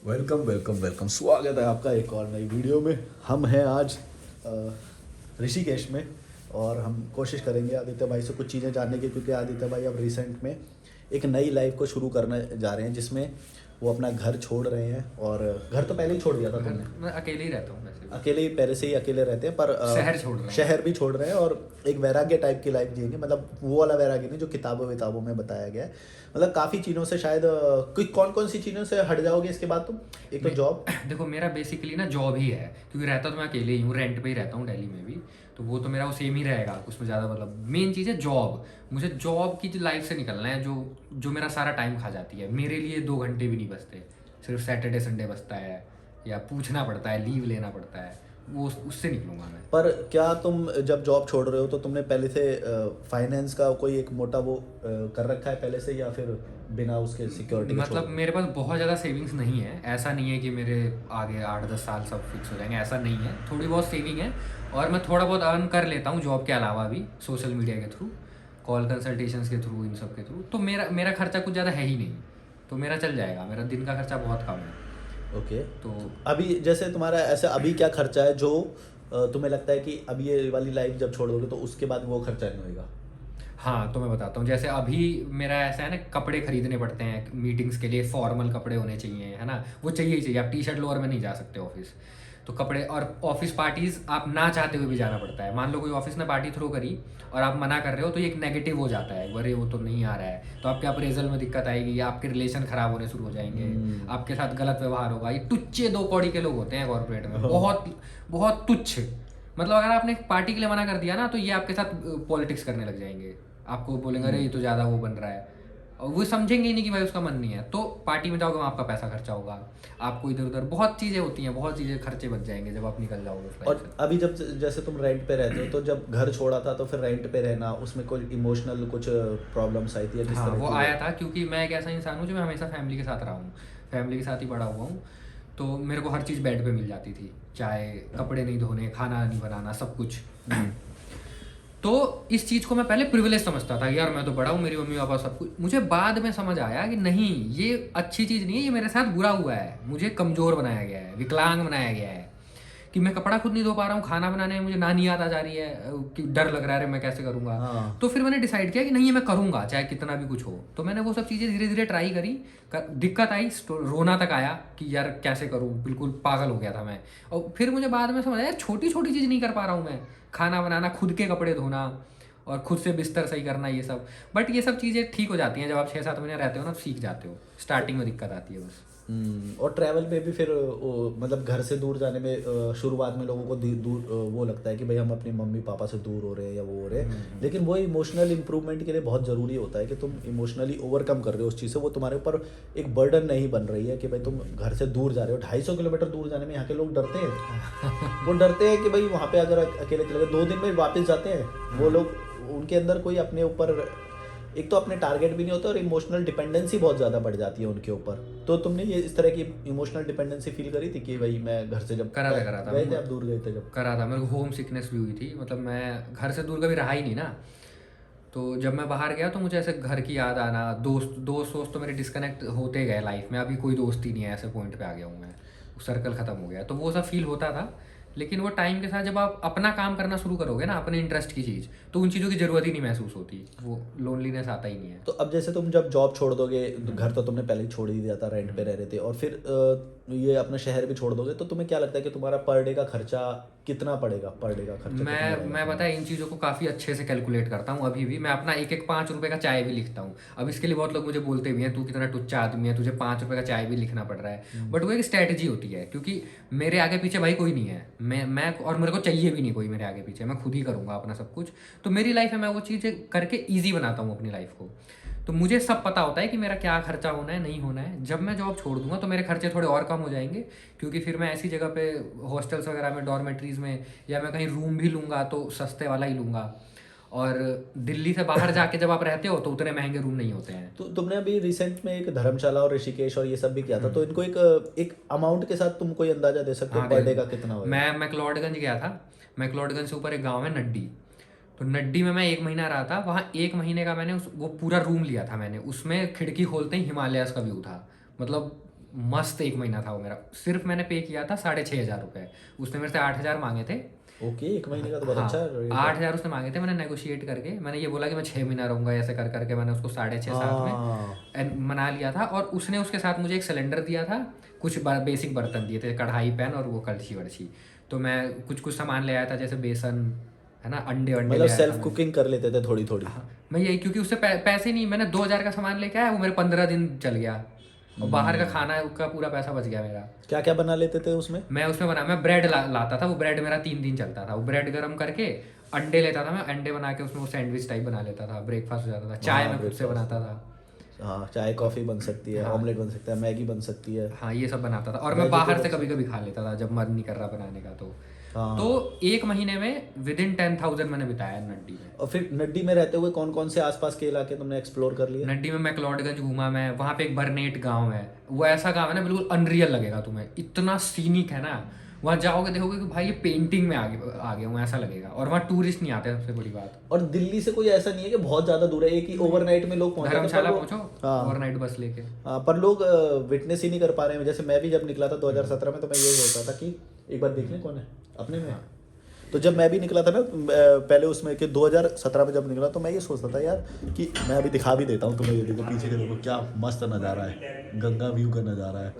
Welcome welcome welcome, स्वागत है आपका एक और नई वीडियो में। हम हैं आज ऋषिकेश में और हम कोशिश करेंगे आदित्य भाई से कुछ चीज़ें जानने की, क्योंकि आदित्य भाई अब रिसेंट में एक नई लाइफ को शुरू करने जा रहे हैं, जिसमें वो अपना घर छोड़ रहे हैं। और घर तो पहले ही छोड़ दिया था तुमने। मैं अकेले ही रहता हूँ वैसे भी। अकेले ही पहले से ही अकेले रहते हैं, पर शहर छोड़ रहे हैं। शहर भी छोड़ रहे हैं और एक वैराग्य टाइप की लाइफ जिएंगे। मतलब वो वाला वैराग्य नहीं जो किताबों विताबों में बताया गया है। मतलब काफ़ी चीज़ों से शायद कोई कौन कौन सी चीज़ों से हट जाओगे इसके बाद तुम? एक तो जॉब। देखो मेरा बेसिकली ना जॉब ही है, क्योंकि रहता तो मैं अकेले ही हूँ, रेंट पे ही रहता हूँ दिल्ली में भी। तो वो तो मेरा वो सेम ही रहेगा, उसमें ज़्यादा मतलब मेन चीज़ है जॉब। मुझे जॉब की लाइफ से निकलना है, जो जो मेरा सारा टाइम खा जाती है। मेरे लिए 2 घंटे भी नहीं बचते, सिर्फ सैटरडे संडे बचता है, या पूछना पड़ता है, लीव लेना पड़ता है, वो उससे निकलूंगा मैं। पर क्या तुम जब जॉब छोड़ रहे हो तो तुमने पहले से फाइनेंस का कोई एक मोटा वो कर रखा है पहले से, या फिर बिना उसके सिक्योरिटी के छोड़ मतलब रहे मेरे पास बहुत ज़्यादा सेविंग्स नहीं है। ऐसा नहीं है कि मेरे आगे 8-10 साल सब फिक्स हो जाएंगे, ऐसा नहीं है। थोड़ी बहुत सेविंग है, और मैं थोड़ा बहुत अर्न कर लेता हूँ जॉब के अलावा भी, सोशल मीडिया के थ्रू, कॉल कंसल्टेशंस के थ्रू, इन सब के थ्रू। तो मेरा मेरा खर्चा कुछ ज़्यादा है ही नहीं, तो मेरा चल जाएगा। मेरा दिन का खर्चा बहुत कम है। हो? ओके। तो अभी जैसे तुम्हारा ऐसा अभी क्या खर्चा है जो तुम्हें लगता है कि अभी ये वाली लाइफ जब छोड़ दोगे तो उसके बाद वो खर्चा नहीं होएगा? हाँ, तो मैं बताता हूँ। जैसे अभी मेरा ऐसा है ना, कपड़े खरीदने पड़ते हैं मीटिंग्स के लिए, फॉर्मल कपड़े होने चाहिए, है ना, वो चाहिए ही चाहिए। आप टी शर्ट लोअर में नहीं जा सकते ऑफिस, तो कपड़े। और ऑफिस पार्टीज आप ना चाहते हुए भी जाना पड़ता है। मान लो कोई ऑफिस ने पार्टी थ्रो करी और आप मना कर रहे हो, तो ये एक नेगेटिव हो जाता है, अरे वो तो नहीं आ रहा है, तो आपके अप्रेजल में दिक्कत आएगी, या आपके रिलेशन खराब होने शुरू हो जाएंगे, आपके साथ गलत व्यवहार होगा। ये टुच्चे 2 कौड़ी के लोग होते हैं कॉर्पोरेट में, बहुत बहुत तुच्छ। मतलब अगर आपने एक पार्टी के लिए मना कर दिया ना, तो ये आपके साथ पॉलिटिक्स करने लग जाएंगे। आपको बोलेंगे अरे ये तो ज़्यादा वो बन रहा है, और वो समझेंगे ही नहीं कि भाई उसका मन नहीं है। तो पार्टी में जाओगे वहाँ आपका पैसा खर्चा होगा, आपको इधर उधर बहुत चीज़ें होती हैं, बहुत चीज़ें खर्चे बच जाएंगे जब आप निकल जाओगे उस लाइफ और से। अभी जब जैसे तुम रेंट पे रहते हो, तो जब घर छोड़ा था तो फिर रेंट पे रहना, उसमें कोई इमोशनल कुछ प्रॉब्लम्स आई थी या किस हाँ, तरह वो की वो? आया था, क्योंकि मैं एक ऐसा इंसान हूँ जो मैं हमेशा फैमिली के साथ रहा हूँ, फैमिली के साथ ही बड़ा हुआ हूँ। तो मेरे को हर चीज़ बेड पे मिल जाती थी, चाहे कपड़े नहीं धोने, खाना नहीं बनाना, सब कुछ। तो इस चीज़ को मैं पहले प्रिविलेज समझता था कि यार मैं तो बड़ा हूँ, मेरी मम्मी पापा सब कुछ। मुझे बाद में समझ आया कि नहीं, ये अच्छी चीज़ नहीं है, ये मेरे साथ बुरा हुआ है, मुझे कमज़ोर बनाया गया है, विकलांग बनाया गया है। कि मैं कपड़ा खुद नहीं धो पा रहा हूँ, खाना बनाने में मुझे नानी याद आ जा रही है, कि डर लग रहा है, मैं कैसे करूँगा। हाँ। तो फिर मैंने डिसाइड किया कि नहीं, ये मैं करूँगा चाहे कितना भी कुछ हो। तो मैंने वो सब चीज़ें धीरे धीरे ट्राई करी। दिक्कत आई, रोना तक आया कि यार कैसे करूँ, बिल्कुल पागल हो गया था मैं। और फिर मुझे बाद में समझ आया, छोटी छोटी चीज़ नहीं कर पा रहा हूँ मैं, खाना बनाना, खुद के कपड़े धोना, और खुद से बिस्तर सही करना, ये सब। बट ये सब चीज़ें ठीक हो जाती हैं जब आप 6-7 महीने रहते हो ना, सीख जाते हो। स्टार्टिंग में दिक्कत आती है बस। और ट्रैवल में भी फिर मतलब घर से दूर जाने में शुरुआत में लोगों को दूर वो लगता है कि भाई हम अपने मम्मी पापा से दूर हो रहे हैं या वो हो रहे हैं, लेकिन वो इमोशनल इंप्रूवमेंट के लिए बहुत ज़रूरी होता है कि तुम इमोशनली ओवरकम कर रहे हो उस चीज़ से। वो तुम्हारे ऊपर एक बर्डन नहीं बन रही है कि भाई तुम घर से दूर जा रहे हो। 250 किलोमीटर दूर जाने में यहाँ के लोग डरते हैं। वो डरते हैं कि भाई वहाँ पे अगर अकेले चले गए 2 दिन में वापस जाते हैं वो लोग। उनके अंदर कोई अपने ऊपर एक तो अपने टारगेट भी नहीं होते, और इमोशनल डिपेंडेंसी बहुत ज़्यादा बढ़ जाती है उनके ऊपर। तो तुमने ये इस तरह की इमोशनल डिपेंडेंसी फील करी थी कि भाई मैं घर से जब करा था गए थे, आप दूर गए थे जब? करा था। मेरे को होम सिकनेस भी हुई थी, मतलब मैं घर से दूर कभी रहा ही नहीं ना। तो जब मैं बाहर गया तो मुझे ऐसे घर की याद आना, दोस्त दोस्त दोस्त तो मेरे डिस्कनेक्ट होते गए लाइफ में। अभी कोई दोस्त ही नहीं है, ऐसे पॉइंट पे आ गया हूँ मैं, सर्कल ख़त्म हो गया। तो वो सब फील होता था। लेकिन वो टाइम के साथ जब आप अपना काम करना शुरू करोगे ना, अपने इंटरेस्ट की चीज़, तो उन चीज़ों की ज़रूरत ही नहीं महसूस होती, वो लोनलीनेस आता ही नहीं है। तो अब जैसे तुम जब जॉब छोड़ दोगे, घर तो तुमने पहले ही छोड़ ही दिया था, रेंट पे रह रहे थे, और फिर ये अपना शहर भी छोड़ दोगे, तो तुम्हें क्या लगता है कि तुम्हारा पर डे का खर्चा कितना पड़ेगा? पर डे का खर्चा कितना मैं रहेगा मैं तुम्हारा? पता है इन चीज़ों को काफ़ी अच्छे से कैलकुलेट करता हूँ। अभी भी मैं अपना एक एक 5 रुपये का चाय भी लिखता हूँ। अब इसके लिए बहुत लोग मुझे बोलते भी हैं, तू कितना टुच्चा आदमी है, तुझे 5 रुपये का चाय भी लिखना पड़ रहा है। बट वो एक स्ट्रैटेजी होती है, क्योंकि मेरे आगे पीछे भाई कोई नहीं है। मैं और मेरे को चाहिए भी नहीं कोई मेरे आगे पीछे, मैं खुद ही करूँगा अपना सब कुछ। तो मेरी लाइफ है, मैं वो चीज़ें करके ईजी बनाता हूँ अपनी लाइफ को। तो मुझे सब पता होता है कि मेरा क्या खर्चा होना है, नहीं होना है। जब मैं जॉब छोड़ दूंगा तो मेरे खर्चे थोड़े और कम हो जाएंगे, क्योंकि फिर मैं ऐसी जगह पे, हॉस्टल्स वगैरह में, डॉर्मेट्रीज में, या मैं कहीं रूम भी लूँगा तो सस्ते वाला ही लूँगा। और दिल्ली से बाहर जाके जब आप रहते हो तो उतने महंगे रूम नहीं होते हैं। तो तुमने अभी रिसेंट में एक धर्मशाला और ऋषिकेश और ये सब भी किया था, तो इनको एक एक अमाउंट के साथ तुम कोई अंदाजा दे सकते हो हाँ, पर डे देखो, का कितना होगा? मैं मैक्लोडगंज गया था। मैक्लोडगंज से ऊपर एक गाँव है नड्डी। तो नड्डी में मैं 1 महीना रहा था। वहाँ 1 महीने का मैंने वो पूरा रूम लिया था मैंने। उसमें खिड़की खोलते ही हिमालयास का व्यू था। मतलब मस्त 1 महीना था वो मेरा। सिर्फ मैंने पे किया था 6,500 रुपये, उसने मेरे से 8,000 मांगे थे। ओके, 1 महीने का तो बहुत हाँ, अच्छा रेट है। 8,000 उसने मांगे थे। मैंने नेगोशिएट करके, मैंने ये बोला कि मैं 6 महीना रहूँगा, ऐसे कर करके मैंने उसको 6,500-7 में हाँ मना लिया था। और उसने उसके साथ मुझे एक सिलेंडर दिया था, कुछ बेसिक बर्तन दिए थे, कढ़ाई पैन और वो कड़छी वड़छी। तो मैं कुछ कुछ सामान ले आया था, जैसे बेसन है ना, अंडे वंडे ले मतलब आया था सेल्फ मैं। कुकिंग कर लेते थे थोड़ी थोड़ी। हाँ, मैं यही, क्योंकि उससे पैसे नहीं, मैंने 2,000 का सामान लेके आया, वो मेरे 15 दिन चल गया, और बाहर का खाना का पूरा पैसा बच गया मेरा। क्या क्या बना लेते थे उसमें? मैं उसमें मैं ब्रेड लाता था, वो ब्रेड मेरा 3 दिन चलता था। वो ब्रेड गर्म करके अंडे लेता था मैं, अंडे बना के उसमें वो सैंडविच टाइप बना लेता था, ब्रेकफास्ट हो जाता था। चाय हाँ, मैं खुद से ब्रेकफास्ट। बनाता था। हाँ, चाय कॉफ़ी बन सकती है, हाँ ऑमलेट बन सकता है, मैगी बन सकती है, हाँ, ये सब बनाता था। और मैं बाहर से वेजिटेबल्स। कभी कभी खा लेता था जब मन नहीं कर रहा बनाने का। तो हाँ। 1 महीने में विदिन 10,000 मैंने बिताया नड्डी में। और फिर नड्डी में रहते हुए कौन कौन से आसपास के इलाके तुमने एक्सप्लोर कर लिए? नड्डी में मैक्लोडगंज घूमा मैं, वहाँ पे एक बरनेट गांव है। वो ऐसा गांव है ना, बिल्कुल अनरियल लगेगा तुम्हें, इतना सीनिक है ना। वहाँ जाओगे देखोगे कि भाई ये पेंटिंग में आ गया हूँ, ऐसा लगेगा। और वहाँ टूरिस्ट नहीं आते, सबसे बड़ी बात। और दिल्ली से कोई ऐसा नहीं है कि बहुत ज़्यादा दूर है, एक ही ओवरनाइट में लोग पहुंच जाते हैं, धर्मशाला पर पहुँचो हाँ ओवरनाइट बस लेके। हाँ, पर लोग विटनेस ही नहीं कर पा रहे हैं। जैसे मैं भी जब निकला था 2017 में, तो मैं यही सोचता था कि एक बार देख लें कौन है अपने में। तो जब मैं भी निकला था ना, पहले उसमें कि 2017 में जब निकला, तो मैं ये सोचता था यार कि मैं अभी दिखा भी देता हूँ तुम्हें, ये देखो पीछे के, देखो क्या मस्त नज़ारा है, गंगा व्यू का नज़ारा है,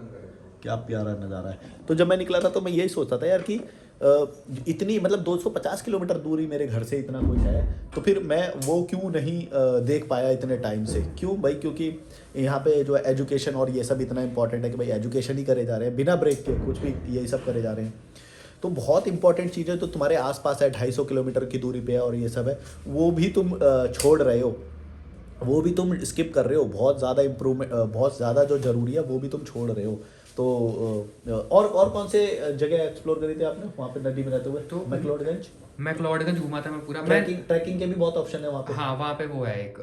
क्या प्यारा नज़ारा है। तो जब मैं निकला था तो मैं यही सोचता था यार कि इतनी मतलब 250 किलोमीटर दूरी मेरे घर से इतना कुछ है, तो फिर मैं वो क्यों नहीं देख पाया इतने टाइम से। क्यों भाई? क्योंकि यहाँ पे जो एजुकेशन और ये सब इतना इंपॉर्टेंट है कि भाई एजुकेशन ही करे जा रहे हैं बिना ब्रेक के, कुछ भी यही सब करे जा रहे हैं। तो बहुत इंपॉर्टेंट चीज़ें तो तुम्हारे आसपास है, 250 किलोमीटर की दूरी पे है, और ये सब है, वो भी तुम छोड़ रहे हो, वो भी तुम स्किप कर रहे हो। बहुत ज़्यादा इम्प्रूवमेंट, बहुत ज़्यादा जो ज़रूरी है वो भी तुम छोड़ रहे हो। तो और कौन से जगह एक्सप्लोर करी थी आपने वहाँ पे नदी में रहते हुए? तो मैक्लोडगंज घूमा था मैं पूरा। ट्रैकिंग के भी बहुत ऑप्शन है वहाँ पे। हाँ, वहाँ पे वो है एक,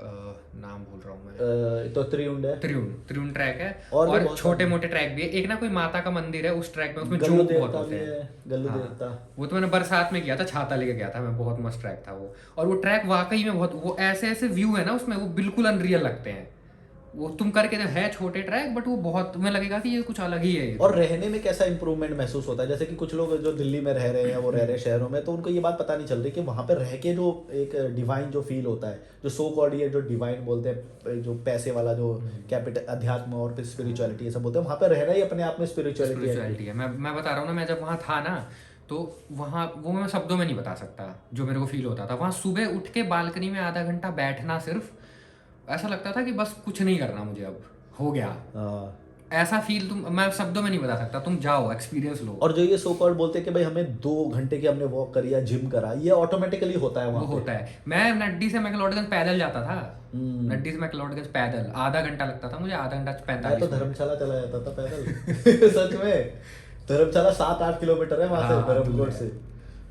नाम भूल रहा हूँ मैं। तो त्रिउंड है, त्रिउंड ट्रैक है। और भी और बहुत छोटे सारे। मोटे ट्रैक भी है। एक ना कोई माता का मंदिर है उस ट्रैक में, उसमें गल्लू जोग बहुत देवता होते भी हैं। है, गल्लू हाँ, देवता। वो तो मैंने बरसात में किया था, छाता लेके गया था मैं, बहुत मस्त ट्रैक था वो। और वो ट्रैक वाकई में बहुत, वो ऐसे ऐसे व्यू है ना उसमें, वो बिल्कुल अनरियल लगते हैं। वो तुम करके जो है छोटे ट्रैक, बट वो बहुत, तुम्हें लगेगा कि ये कुछ अलग ही है ये। और रहने में कैसा इंप्रूवमेंट महसूस होता है? जैसे कि कुछ लोग जो दिल्ली में रह रहे हैं, वो रह रहे हैं शहरों में, तो उनको ये बात पता नहीं चल रही कि वहाँ पे रह के जो एक डिवाइन जो फील होता है, जो सो कॉल्ड ये जो डिवाइन बोलते हैं, जो पैसे वाला जो कैपिटल अध्यात्म और फिर स्पिरिचुअलिटी ये सब बोलते हैं, वहाँ पे रहना ही अपने आप में स्पिरिचुअलिटी है। मैं बता रहा हूँ ना, मैं जब वहाँ था ना, तो वहाँ वो मैं शब्दों में नहीं बता सकता जो मेरे को फील होता था। वहाँ सुबह उठ के बालकनी में आधा घंटा बैठना, सिर्फ ऐसा लगता था कि बस कुछ नहीं करना मुझे, अब हो गया। है। ऐसा फील मैं शब्दों में नहीं बता सकता। तुम जाओ, एक्सपीरियंस लो। और जो ये सो कॉल्ड बोलते हैं कि भाई हमें 2 घंटे की हमने वॉक करी या जिम करा, ये ऑटोमेटिकली होता है वो वहाँ पे। होता है। मैं नड्डी से मैक्लोडगंज पैदल जाता था। हम्म। नड्डी से मैक्लोडगंज पैदल आधा घंटा लगता था मुझे, आधा घंटा मैं 45 तो मिनट। धर्मशाला चला जाता था पैदल। सच में, धर्मशाला 7-8 किलोमीटर है वहां से, हाँ, धर्मकोट दूर है। से।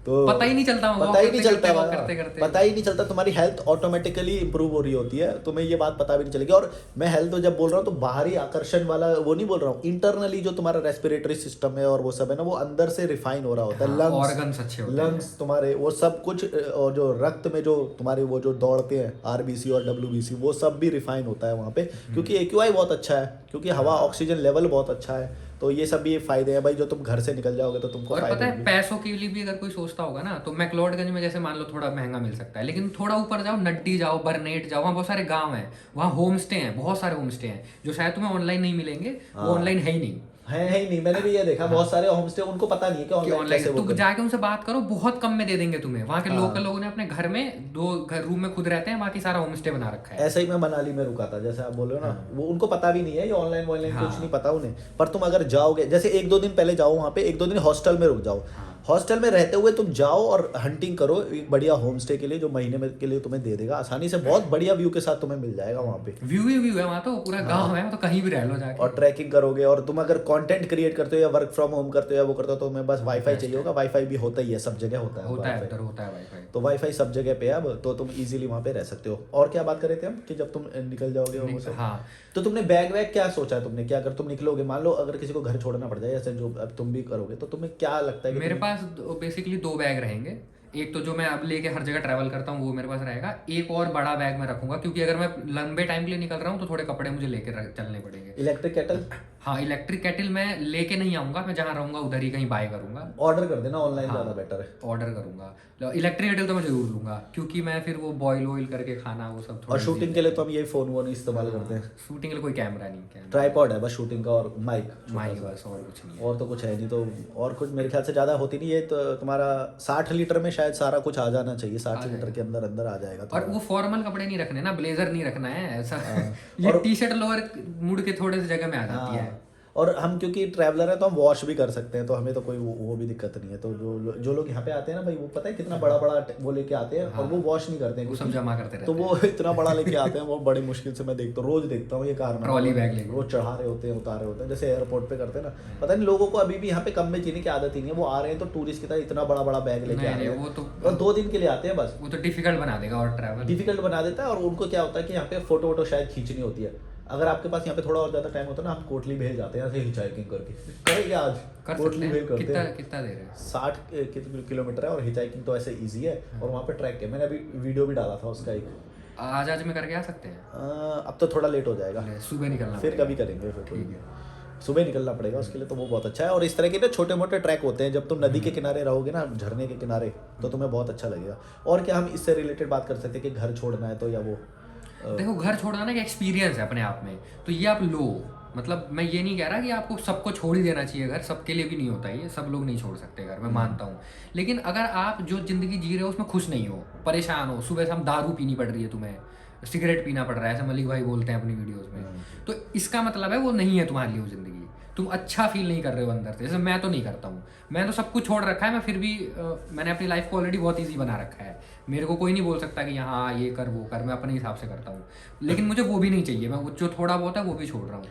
तो पता ही नहीं चलता, पता ही नहीं चलता वॉक वहाँ। करते करते। पता ही नहीं चलता, तुम्हारी हेल्थ ऑटोमेटिकली इंप्रूव हो रही होती है, तुम्हें ये बात पता भी नहीं चलेगी। और मैं हेल्थ जब बोल रहा हूँ तो बाहरी आकर्षण वाला वो नहीं बोल रहा हूँ, इंटरनली जो तुम्हारा रेस्पिरेटरी सिस्टम है और वो सब है ना, वो अंदर से रिफाइन हो रहा होता है। लंग्स, ऑर्गन्स अच्छे होते हैं। लंग्स तुम्हारे, वो सब कुछ, और जो रक्त में जो तुम्हारे वो जो दौड़ते हैं आरबीसी और डब्ल्यूबीसी, वो सब भी रिफाइन होता है वहाँ पे, क्योंकि एक्यूआई बहुत अच्छा है, क्योंकि हवा ऑक्सीजन लेवल बहुत अच्छा है। तो ये सब भी फायदे हैं भाई, जो तुम घर से निकल जाओगे तो तुमको और फायदे पता है, होंगे। पैसों के लिए भी अगर कोई सोचता होगा ना, तो मैक्लोडगंज में जैसे मान लो थोड़ा महंगा मिल सकता है, लेकिन थोड़ा ऊपर जाओ, नड्डी जाओ, बरनेट जाओ, वहाँ बहुत सारे गांव हैं, वहाँ होम स्टे हैं, बहुत सारे होम स्टे हैं जो शायद तुम्हें ऑनलाइन नहीं मिलेंगे। वो ऑनलाइन है ही नहीं। है ही नहीं, मैंने भी ये देखा, बहुत सारे होम स्टे, उनको पता नहीं है कि ऑनलाइन कैसे वो तुम करें। जाके उनसे बात करो, बहुत कम में दे देंगे तुम्हें। वहाँ के लोकल लोगों ने अपने घर में 2 रूम में खुद रहते हैं, बाकी सारा होम स्टे बना रखा है। ऐसा ही मैं मनाली में रुका था, जैसे आप बोल रहे हो ना, वो उनको पता भी नहीं है ये ऑनलाइन वॉनलाइन, कुछ नहीं पता उन्हें। पर तुम अगर जाओगे, जैसे 1-2 दिन पहले जाओ वहाँ पे, 1-2 दिन हॉस्टल में रुक जाओ, हॉस्टल में रहते हुए तुम जाओ और हंटिंग करो एक बढ़िया होम स्टे के लिए, जो महीने में के लिए तुम्हें दे देगा आसानी से, बहुत बढ़िया व्यू के साथ तुम्हें मिल जाएगा वहाँ पे। व्यू ही व्यू है वहाँ, तो पूरा गांव है, तो कहीं भी रह लो जाके। और ट्रैकिंग करोगे, और तुम अगर कंटेंट क्रिएट करते हो या वर्क फ्रॉम होम करते हो या वो करते हो, तो तुम्हें बस वाईफाई चाहिए होगा। वाईफाई भी होता ही है, सब जगह होता है उधर Wi-Fi। होता है वाईफाई। तो वाईफाई सब जगह पे है अब, तो तुम इजीली वहाँ पे रह सकते हो। और क्या बात कर रहे थे हम, कि जब तुम निकल जाओगे और वो सब, हाँ, तो तुमने बैग वैग क्या सोचा है तुमने? क्या अगर तुम निकलोगे, मान लो अगर किसी को घर छोड़ना पड़ जाए, ऐसे जो अब तुम भी करोगे, तो तुम्हें क्या लगता है कि मेरे पास बेसिकली 2 बैग रहेंगे। एक तो जो मैं अब लेके हर जगह ट्रैवल करता हूँ वो मेरे पास रहेगा, एक और बड़ा बैग मैं रखूंगा, क्योंकि अगर मैं लंबे टाइम के लिए निकल रहा हूँ तो थोड़े कपड़े मुझे लेके चलने पड़ेंगे। इलेक्ट्रिक केटल हाँ, इलेक्ट्रिक केटल मैं लेके नहीं आऊँगा, मैं जहाँ रहूँगा उधर ही कहीं बाय करूँगा। ऑर्डर कर देना ऑनलाइन, हाँ, ज़्यादा बेटर है। ऑर्डर करूँगा। इलेक्ट्रिक केटल तो मैं जरूर लूँगा, क्योंकि मैं फिर वो बॉयल वॉयल करके खाना वो सब और थोड़ा शूटिंग के लिए तो हम यही फ़ोन वोन इस्तेमाल करते हैं। शूटिंग के लिए कोई कैमरा नहीं, कैमरा ट्राइपॉड है बस शूटिंग का, और माइक, माइक बस, और कुछ नहीं है। और तो कुछ है नहीं। तो और कुछ मेरे ख्याल से ज़्यादा होती नहीं है। तो तुम्हारा 60 लीटर में शायद सारा कुछ आ जाना चाहिए, 60 लीटर के अंदर अंदर आ जाएगा और वो फॉर्मल कपड़े नहीं रखने ना, ब्लेजर नहीं रखना है ऐसा। ये और टी शर्ट लोअर मुड़ के थोड़े से जगह में आ जाती है। हाँ, और हम क्योंकि ट्रैवलर हैं तो हम वॉश भी कर सकते हैं, तो हमें तो कोई वो भी दिक्कत नहीं है। तो जो लोग यहाँ पे आते हैं ना भाई, वो पता है कितना बड़ा बड़ा वो लेके आते हैं, और वो वॉश नहीं करते हैं वो सब क्योंकि- जमा करते रहते तो वो इतना बड़ा लेके आते हैं, वो बड़ी मुश्किल से मैं देखता हूँ, रोज देखता हूँ ये कारनामा। ट्रॉली बैग लेके। रोज चढ़ा रहे होते हैं, उतार रहे होते हैं, जैसे एयरपोर्ट पे करते हैं ना। पता नहीं लोगों को अभी भी यहाँ पे कम में जीने की आदत ही नहीं है। वो आ रहे हैं तो टूरिस्ट की तरह इतना बड़ा बड़ा बैग लेके आ रहे नहीं, वो हैं, तो और 2 दिन के लिए आते हैं बस। वो तो डिफिकल्ट बना देगा और ट्रैवल। डिफिकल्ट बना देता है। और उनको क्या होता है कि यहाँ पे फोटो वोटो शायद खींचनी होती है। अगर आपके पास यहाँ पे थोड़ा और ज़्यादा टाइम होता है ना, हम कोटली भेज जाते हैं, ऐसे हिचाइकिंग करके करेंगे आज। कर कोटली सकते भेज हैं। करते कितना हैं। कितना दे रहे हैं? 60 किलोमीटर है, और हिचाइकिंग तो ऐसे ईजी है, और वहाँ पे ट्रैक है। मैंने अभी वीडियो भी डाला था उसका एक। आज में करके आ सकते हैं? अब तो थोड़ा लेट हो जाएगा, सुबह निकलना फिर पड़ेगा। कभी करेंगे। फिर ठीक है। सुबह निकलना पड़ेगा उसके लिए, तो वो बहुत अच्छा है। और इस तरह के ना छोटे मोटे ट्रैक होते हैं, जब तुम नदी के किनारे रहोगे ना, झरने के किनारे, तो तुम्हें बहुत अच्छा लगेगा। और क्या हम इससे रिलेटेड बात कर सकते हैं कि घर छोड़ना है तो, या वो देखो, घर छोड़ना ना एक एक्सपीरियंस है अपने आप में, तो ये आप लो। मतलब मैं ये नहीं कह रहा कि आपको सबको छोड़ ही देना चाहिए घर, सबके लिए भी नहीं होता ये, सब लोग नहीं छोड़ सकते घर, मैं मानता हूँ। लेकिन अगर आप जो जिंदगी जी रहे हो उसमें खुश नहीं हो, परेशान हो, सुबह शाम दारू पीनी पड़ रही है तुम्हें, सिगरेट पीना पड़ रहा है, ऐसे मलिक भाई बोलते हैं अपनी वीडियोस में, तो इसका मतलब है वो नहीं है तुम्हारे लिए वो जिंदगी। तुम अच्छा फील नहीं कर रहे हो अंदर से, जैसे मैं तो नहीं करता हूँ। मैं तो सब कुछ छोड़ रखा है, मैं फिर भी मैंने अपनी लाइफ को ऑलरेडी बहुत ईजी बना रखा है। मेरे को कोई नहीं बोल सकता कि यहाँ ये कर वो कर, मैं अपने हिसाब से करता हूँ। लेकिन मुझे वो भी नहीं चाहिए, मैं वो जो थोड़ा बहुत है वो भी छोड़ रहा हूँ।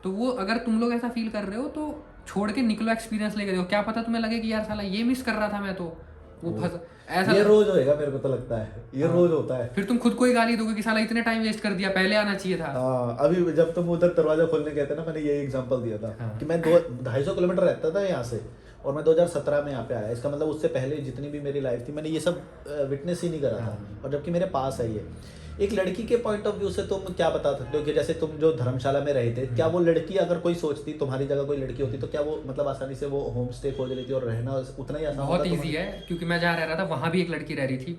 तो वो अगर तुम लोग ऐसा फील कर रहे हो तो छोड़ के निकलो, एक्सपीरियंस लेके देखो, क्या पता तुम्हें लगे कि यार साला ये मिस कर रहा था मैं, तो वो फंस ऐसा ये रोज होएगा, मेरे को तो लगता है ये रोज होता है। फिर तुम खुद को ही गाली दोगे कि साला इतने टाइम वेस्ट कर दिया, पहले आना चाहिए था। हाँ, अभी जब तुम उधर दरवाजा खोलने गए थे ना, मैंने यही एग्जांपल दिया था कि मैं 250 किलोमीटर रहता था यहाँ से, और मैं 2017 में यहाँ पे आया। इसका मतलब उससे पहले जितनी भी मेरी लाइफ थी, मैंने ये सब विटनेस ही नहीं करा था, और जबकि मेरे पास है ये। एक लड़की के पॉइंट ऑफ व्यू से तुम क्या बता सकते हो कि जैसे तुम जो धर्मशाला में रहे थे, क्या वो लड़की अगर कोई सोचती तुम्हारी जगह कोई लड़की होती, तो क्या वो मतलब आसानी से वो होम स्टे खोज लेती और रहना उतना ही आसान बहुत होता ईजी है, क्योंकि मैं जहाँ रह रहा था वहाँ भी एक लड़की रह रही थी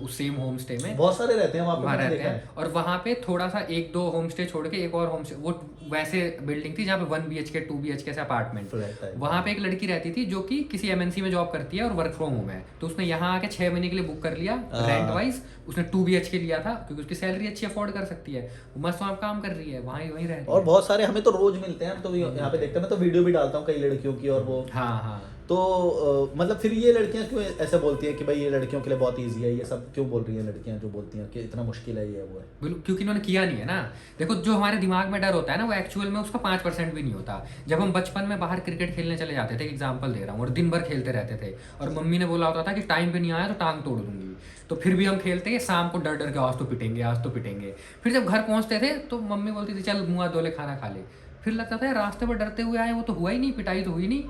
उस सेम होम स्टे में। बहुत सारे रहते हैं वहाँ पे, वहाँ मैंने रहते देखा हैं, है। और वहाँ पे थोड़ा सा 1-2 होम स्टे छोड़ के एक और होम स्टे, वो वैसे बिल्डिंग थी जहाँ पे 1 BHK 2 BHK से अपार्टमेंट। Flat type। वहाँ पे एक लड़की रहती थी जो कि किसी MNC में जॉब करती है और वर्क फ्रॉम होम है, तो उसने यहाँ आके 6 महीने के लिए बुक कर लिया रेंट वाइज। उसने 2 BHK लिया था क्योंकि उसकी सैलरी अच्छी अफोर्ड कर सकती है, वो मस्त वहाँ काम कर रही है, वहीं रह रही है। और बहुत सारे हमें तो रोज मिलते हैं, हम तो यहाँ पे देखते हैं। मैं तो वीडियो भी डालता हूँ कई लड़कियों की, और वो हाँ। तो मतलब फिर ये लड़कियां क्यों ऐसे बोलती हैं कि भाई ये लड़कियों के लिए बहुत इजी है, ये सब क्यों बोल रही हैं लड़कियां, जो बोलती हैं कि इतना मुश्किल है ये वो है? बिल्कुल, क्योंकि इन्होंने किया नहीं है ना। देखो, जो हमारे दिमाग में डर होता है ना, वो एक्चुअल में उसका 5% भी नहीं होता। जब हम बचपन में बाहर क्रिकेट खेलने चले जाते थे, एग्जाम्पल दे रहा हूँ, और दिन भर खेलते रहते थे, और मम्मी ने बोला होता था कि टाइम पे नहीं आया तो टांग तोड़ दूंगी, तो फिर भी हम खेलते हैं, शाम को डर डर के आज तो पिटेंगे, आज तो पिटेंगे। फिर जब घर पहुंचते थे तो मम्मी बोलती थी चल मुँह हाथ धो ले, खाना खा ले। फिर लगता था रास्ते पर डरते हुए आए, वो तो हुआ ही नहीं, पिटाई तो हुई नहीं।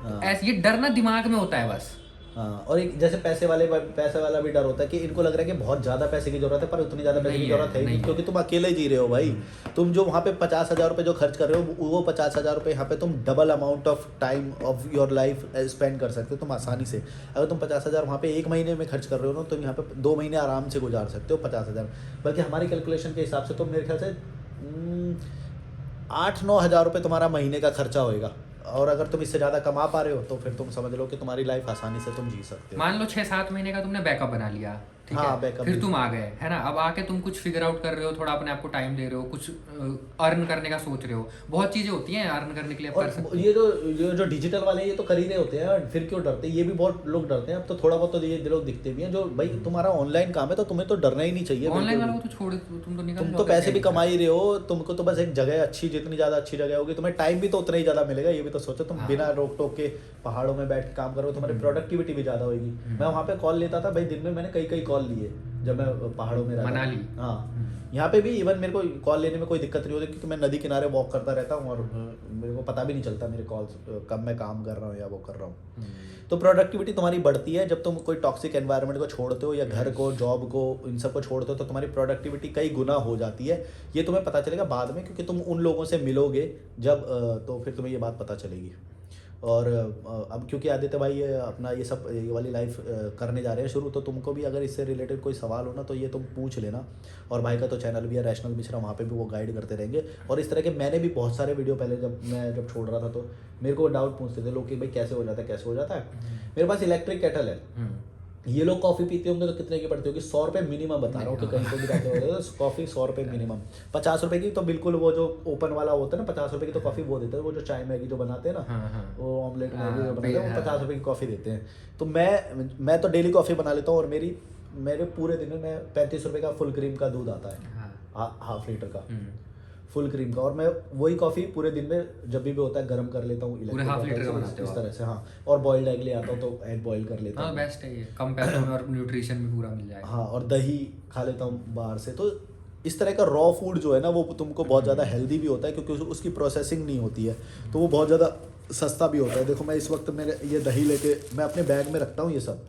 तो ऐसे ये डर ना दिमाग में होता है बस। हाँ, और एक जैसे पैसे वाला भी डर होता है कि इनको लग रहा है कि बहुत ज्यादा पैसे की जरूरत है, पर उतनी ज्यादा पैसे की जरूरत है नहीं, क्योंकि तुम अकेले जी रहे हो भाई। तुम जो वहाँ पे 50,000 रुपये जो खर्च कर रहे हो, वो 50,000 रुपये यहाँ पे तुम double amount of time of your life spend कर सकते हो तुम आसानी से। अगर तुम 50,000 वहाँ पे 1 महीने में खर्च कर रहे हो ना, तुम यहाँ पे 2 महीने आराम से गुजार सकते हो 50,000। बल्कि हमारी कैलकुलेशन के हिसाब से तो मेरे ख्याल से 8-9 हज़ार रुपये तुम्हारा महीने का खर्चा होएगा। और अगर तुम इससे ज़्यादा कमा पा रहे हो तो फिर तुम समझ लो कि तुम्हारी लाइफ आसानी से तुम जी सकते हो। मान लो 6-7 महीने का तुमने बैकअप बना लिया, ठीक हाँ, है, बैकअप फिर भी। तुम आ गए, है ना। अब आके तुम कुछ फिगर आउट कर रहे हो, थोड़ा अपने आप को टाइम दे रहे हो, कुछ अर्न करने का सोच रहे हो। बहुत चीजें होती हैं अर्न करने के लिए, आप कर सकते और ये जो डिजिटल वाले ये तो कर ही रहे होते हैं, फिर क्यों डरते हैं? ये भी बहुत लोग डरते हैं। अब तो थोड़ा बहुत तो ये लोग दिखते भी हैं जो भाई तुम्हारा ऑनलाइन काम है तो तुम्हें तो डरना ही नहीं चाहिए। हो। ऑनलाइन बिल्कुल वालों भी। को तो छोड़, तुम तो निकल तुम जाओ, तो पैसे भी क्या कमा ही रहे हो, तुमको तो बस एक जगह अच्छी, जितनी ज़्यादा अच्छी जगह होगी तुम्हें टाइम भी तो उतना ही ज़्यादा मिलेगा। ये भी तो सोचो, तुम बिना रोक टोक के पहाड़ों में बैठ के काम करो, तुम्हारी प्रोडक्टिविटी भी ज़्यादा होगी। मैं वहाँ पे कॉल लेता था भाई, दिन में मैंने कई कॉल लिए जब मैं पहाड़ों में रहता था। मनाली। हाँ, यहाँ पे भी इवन मेरे को कॉल लेने में कोई दिक्कत नहीं होती, क्योंकि मैं नदी किनारे वॉक करता रहता हूँ और मेरे को पता भी नहीं चलता मेरे कॉल्स कब मैं काम कर रहा हूँ या वो कर रहा हूँ। तो प्रोडक्टिविटी तुम्हारी बढ़ती है जब तुम कोई टॉक्सिक एनवायरनमेंट को छोड़ते हो या घर को, जॉब को, इन सब को छोड़ते हो, तो तुम्हारी प्रोडक्टिविटी कई गुना हो जाती है। ये तुम्हें पता चलेगा बाद में, क्योंकि तुम उन लोगों से मिलोगे जब तो फिर तुम्हें ये बात पता चलेगी। और अब क्योंकि आदित्य भाई ये अपना ये सब ये वाली लाइफ करने जा रहे हैं शुरू, तो तुमको भी अगर इससे रिलेटेड कोई सवाल हो ना तो ये तुम पूछ लेना। और भाई का तो चैनल भी है रैशनल मिश्रा, वहाँ पे भी वो गाइड करते रहेंगे। और इस तरह के मैंने भी बहुत सारे वीडियो पहले जब छोड़ रहा था तो मेरे को डाउट पूछते थे लोग कि भाई कैसे हो जाता है, कैसे हो जाता है। मेरे पास इलेक्ट्रिक केटल है। ये लोग कॉफ़ी पीते होंगे तो कितने की पड़ती होगी? 100 रुपये मिनिमम बता रहा हूँ कि कहीं को भी जाते हो तो कॉफ़ी 100 रुपये मिनिमम। 50 रुपये की तो बिल्कुल वो जो ओपन वाला होता है ना, 50 रुपये की तो कॉफ़ी वो देते हैं, वो जो चाय मैगी जो बनाते हैं ना, वो ऑमलेट मैगी जो बनाते हैं वो 50 रुपये की कॉफ़ी देते हैं। तो मैं तो डेली कॉफ़ी बना लेता हूँ और मेरे पूरे दिन में 35 रुपये का फुल क्रीम का दूध आता है, हाफ लीटर का फुल क्रीम का। और मैं वही कॉफ़ी पूरे दिन में जब भी होता है गर्म कर लेता हूँ हाफ लीटर का बनाते हो इस तरह से। हाँ, और बॉइल्ड एग ले आता हूँ तो एग बॉईल कर लेता हूँ। बेस्ट है ये, कम पैसों में और न्यूट्रिशन भी पूरा मिल जाएगा। हाँ, और दही खा लेता हूँ बाहर से। तो इस तरह का रॉ फूड जो है ना वो तुमको बहुत ज़्यादा हेल्दी भी होता है, क्योंकि उसकी प्रोसेसिंग नहीं होती है, तो वो बहुत ज़्यादा सस्ता भी होता है। देखो मैं इस वक्त मेरे ये दही लेके मैं अपने बैग में रखता हूँ, ये सब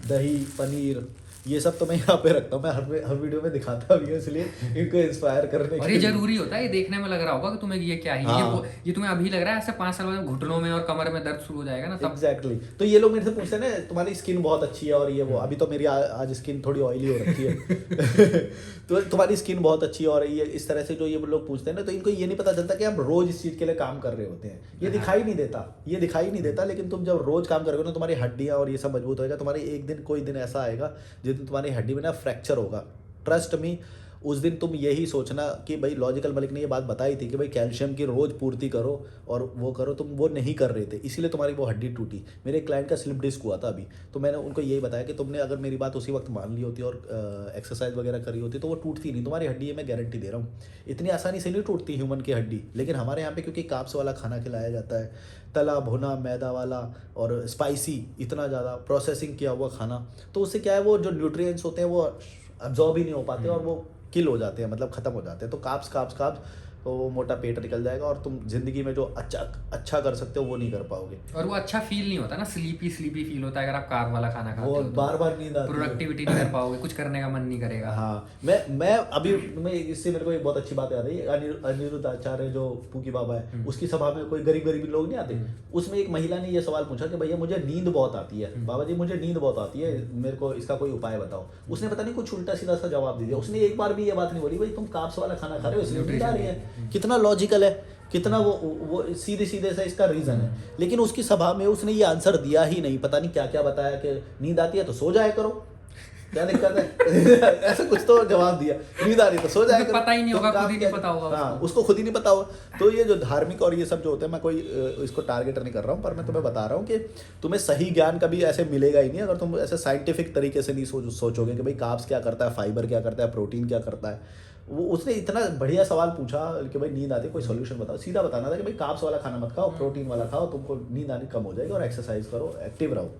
दही पनीर ये सब तो मैं यहाँ पे रखता हूँ। मैं हर वीडियो में दिखाता भी हूँ, इसलिए इनको इंस्पायर करने और ये जरूरी होता है, ये देखने में लग रहा होगा कि तुम्हें ये क्या है। हाँ। ये तुम्हें अभी लग रहा है, ऐसे 5 साल बाद घुटनों में और कमर में दर्द शुरू हो जाएगा ना तब। एग्जैक्टली। तो ये लोग मेरे से पूछते हैं ना तुम्हारी स्किन बहुत अच्छी है और ये वो, अभी तो मेरी आज स्किन थोड़ी ऑयली हो रखी है तो तुम्हारी स्किन बहुत अच्छी है और ये इस तरह से जो ये लोग पूछते हैं ना, तो इनको ये नहीं पता चलता कि हम रोज इस चीज़ के लिए काम कर रहे होते हैं। ये दिखाई नहीं देता, लेकिन तुम जब रोज काम करोगे ना तुम्हारी हड्डियाँ और ये सब मजबूत होएगा। तुम्हारी एक दिन कोई दिन ऐसा आएगा जिस दिन तुम्हारी हड्डी में ना फ्रैक्चर होगा, ट्रस्ट मी। उस दिन तुम यही सोचना कि भाई लॉजिकल मलिक ने ये बात बताई थी कि भाई कैल्शियम की रोज पूर्ति करो और वो करो, तुम वो नहीं कर रहे थे, इसीलिए तुम्हारी वो हड्डी टूटी। मेरे क्लाइंट का स्लिप डिस्क हुआ था अभी, तो मैंने उनको यही बताया कि तुमने अगर मेरी बात उसी वक्त मान ली होती और एक्सरसाइज वगैरह करी होती तो वो टूटती नहीं तुम्हारी हड्डी, है मैं गारंटी दे रहा हूँ। इतनी आसानी से नहीं टूटती ह्यूमन की हड्डी, लेकिन हमारे यहाँ पे क्योंकि कार्ब्स वाला खाना खिलाया जाता है, तला भुना मैदा वाला और स्पाइसी, इतना ज़्यादा प्रोसेसिंग किया हुआ खाना, तो उससे क्या है वो जो न्यूट्रिएंट्स होते हैं वो अब्जॉर्ब ही नहीं हो पाते और वो किल हो जाते हैं, मतलब खत्म हो जाते हैं। तो काब्स तो वो मोटा पेट निकल जाएगा और तुम जिंदगी में जो अच्छा कर सकते हो वो नहीं कर पाओगे। और वो अच्छा फील नहीं होता ना, स्लीपी फील होता है अगर आप कार्ब वाला खाना खाते हो तो बार नींद आती है, प्रोडक्टिविटी नहीं कर पाओगे, कुछ करने का मन नहीं करेगा। हाँ, मैं इससे मेरे को एक बहुत अच्छी बात याद आई। अनिरुद्ध आचार्य जो पूकी बाबा है, उसकी सभा में कोई गरीब लोग नहीं आते, उसमें एक महिला ने ये सवाल पूछा कि भैया मुझे नींद बहुत आती है, बाबा जी मुझे नींद बहुत आती है, मेरे को इसका कोई उपाय बताओ। उसने पता नहीं कुछ उल्टा सीधा सा जवाब दे दिया। उसने एक बार भी ये बात नहीं बोली भाई तुम कार्ब्स वाला खाना खा रहे हो इसलिए नींद आ रही है। कितना लॉजिकल है, कितना वो सीधे सा इसका रीजन है। लेकिन उसकी सभा में उसने ये आंसर दिया ही नहीं, पता नहीं क्या बताया कि नींद आती है तो सो जाया करो, क्या दिक्कत है ऐसा कुछ तो जवाब दिया, नींद आ रही तो सो जाया करो। पता ही नहीं होगा, खुद ही नहीं पता होगा। हाँ, उसको खुद ही नहीं पता होगा। तो ये जो धार्मिक और ये सब जो होते हैं, मैं कोई इसको टारगेट नहीं कर रहा हूँ, पर मैं तुम्हें बता रहा हूँ कि तुम्हें सही ज्ञान कभी ऐसे मिलेगा ही नहीं अगर तुम ऐसे साइंटिफिक तरीके से नहीं सोचोगे कि भाई कार्ब्स क्या करता है, फाइबर क्या करता है, प्रोटीन क्या करता है। वो उसने इतना बढ़िया सवाल पूछा कि भाई नींद आती है कोई सॉल्यूशन बताओ। सीधा बताना था कि भाई कार्ब्स वाला खाना मत खाओ, प्रोटीन वाला खाओ, तुमको नींद आनी कम हो जाएगी और एक्सरसाइज करो, एक्टिव रहो।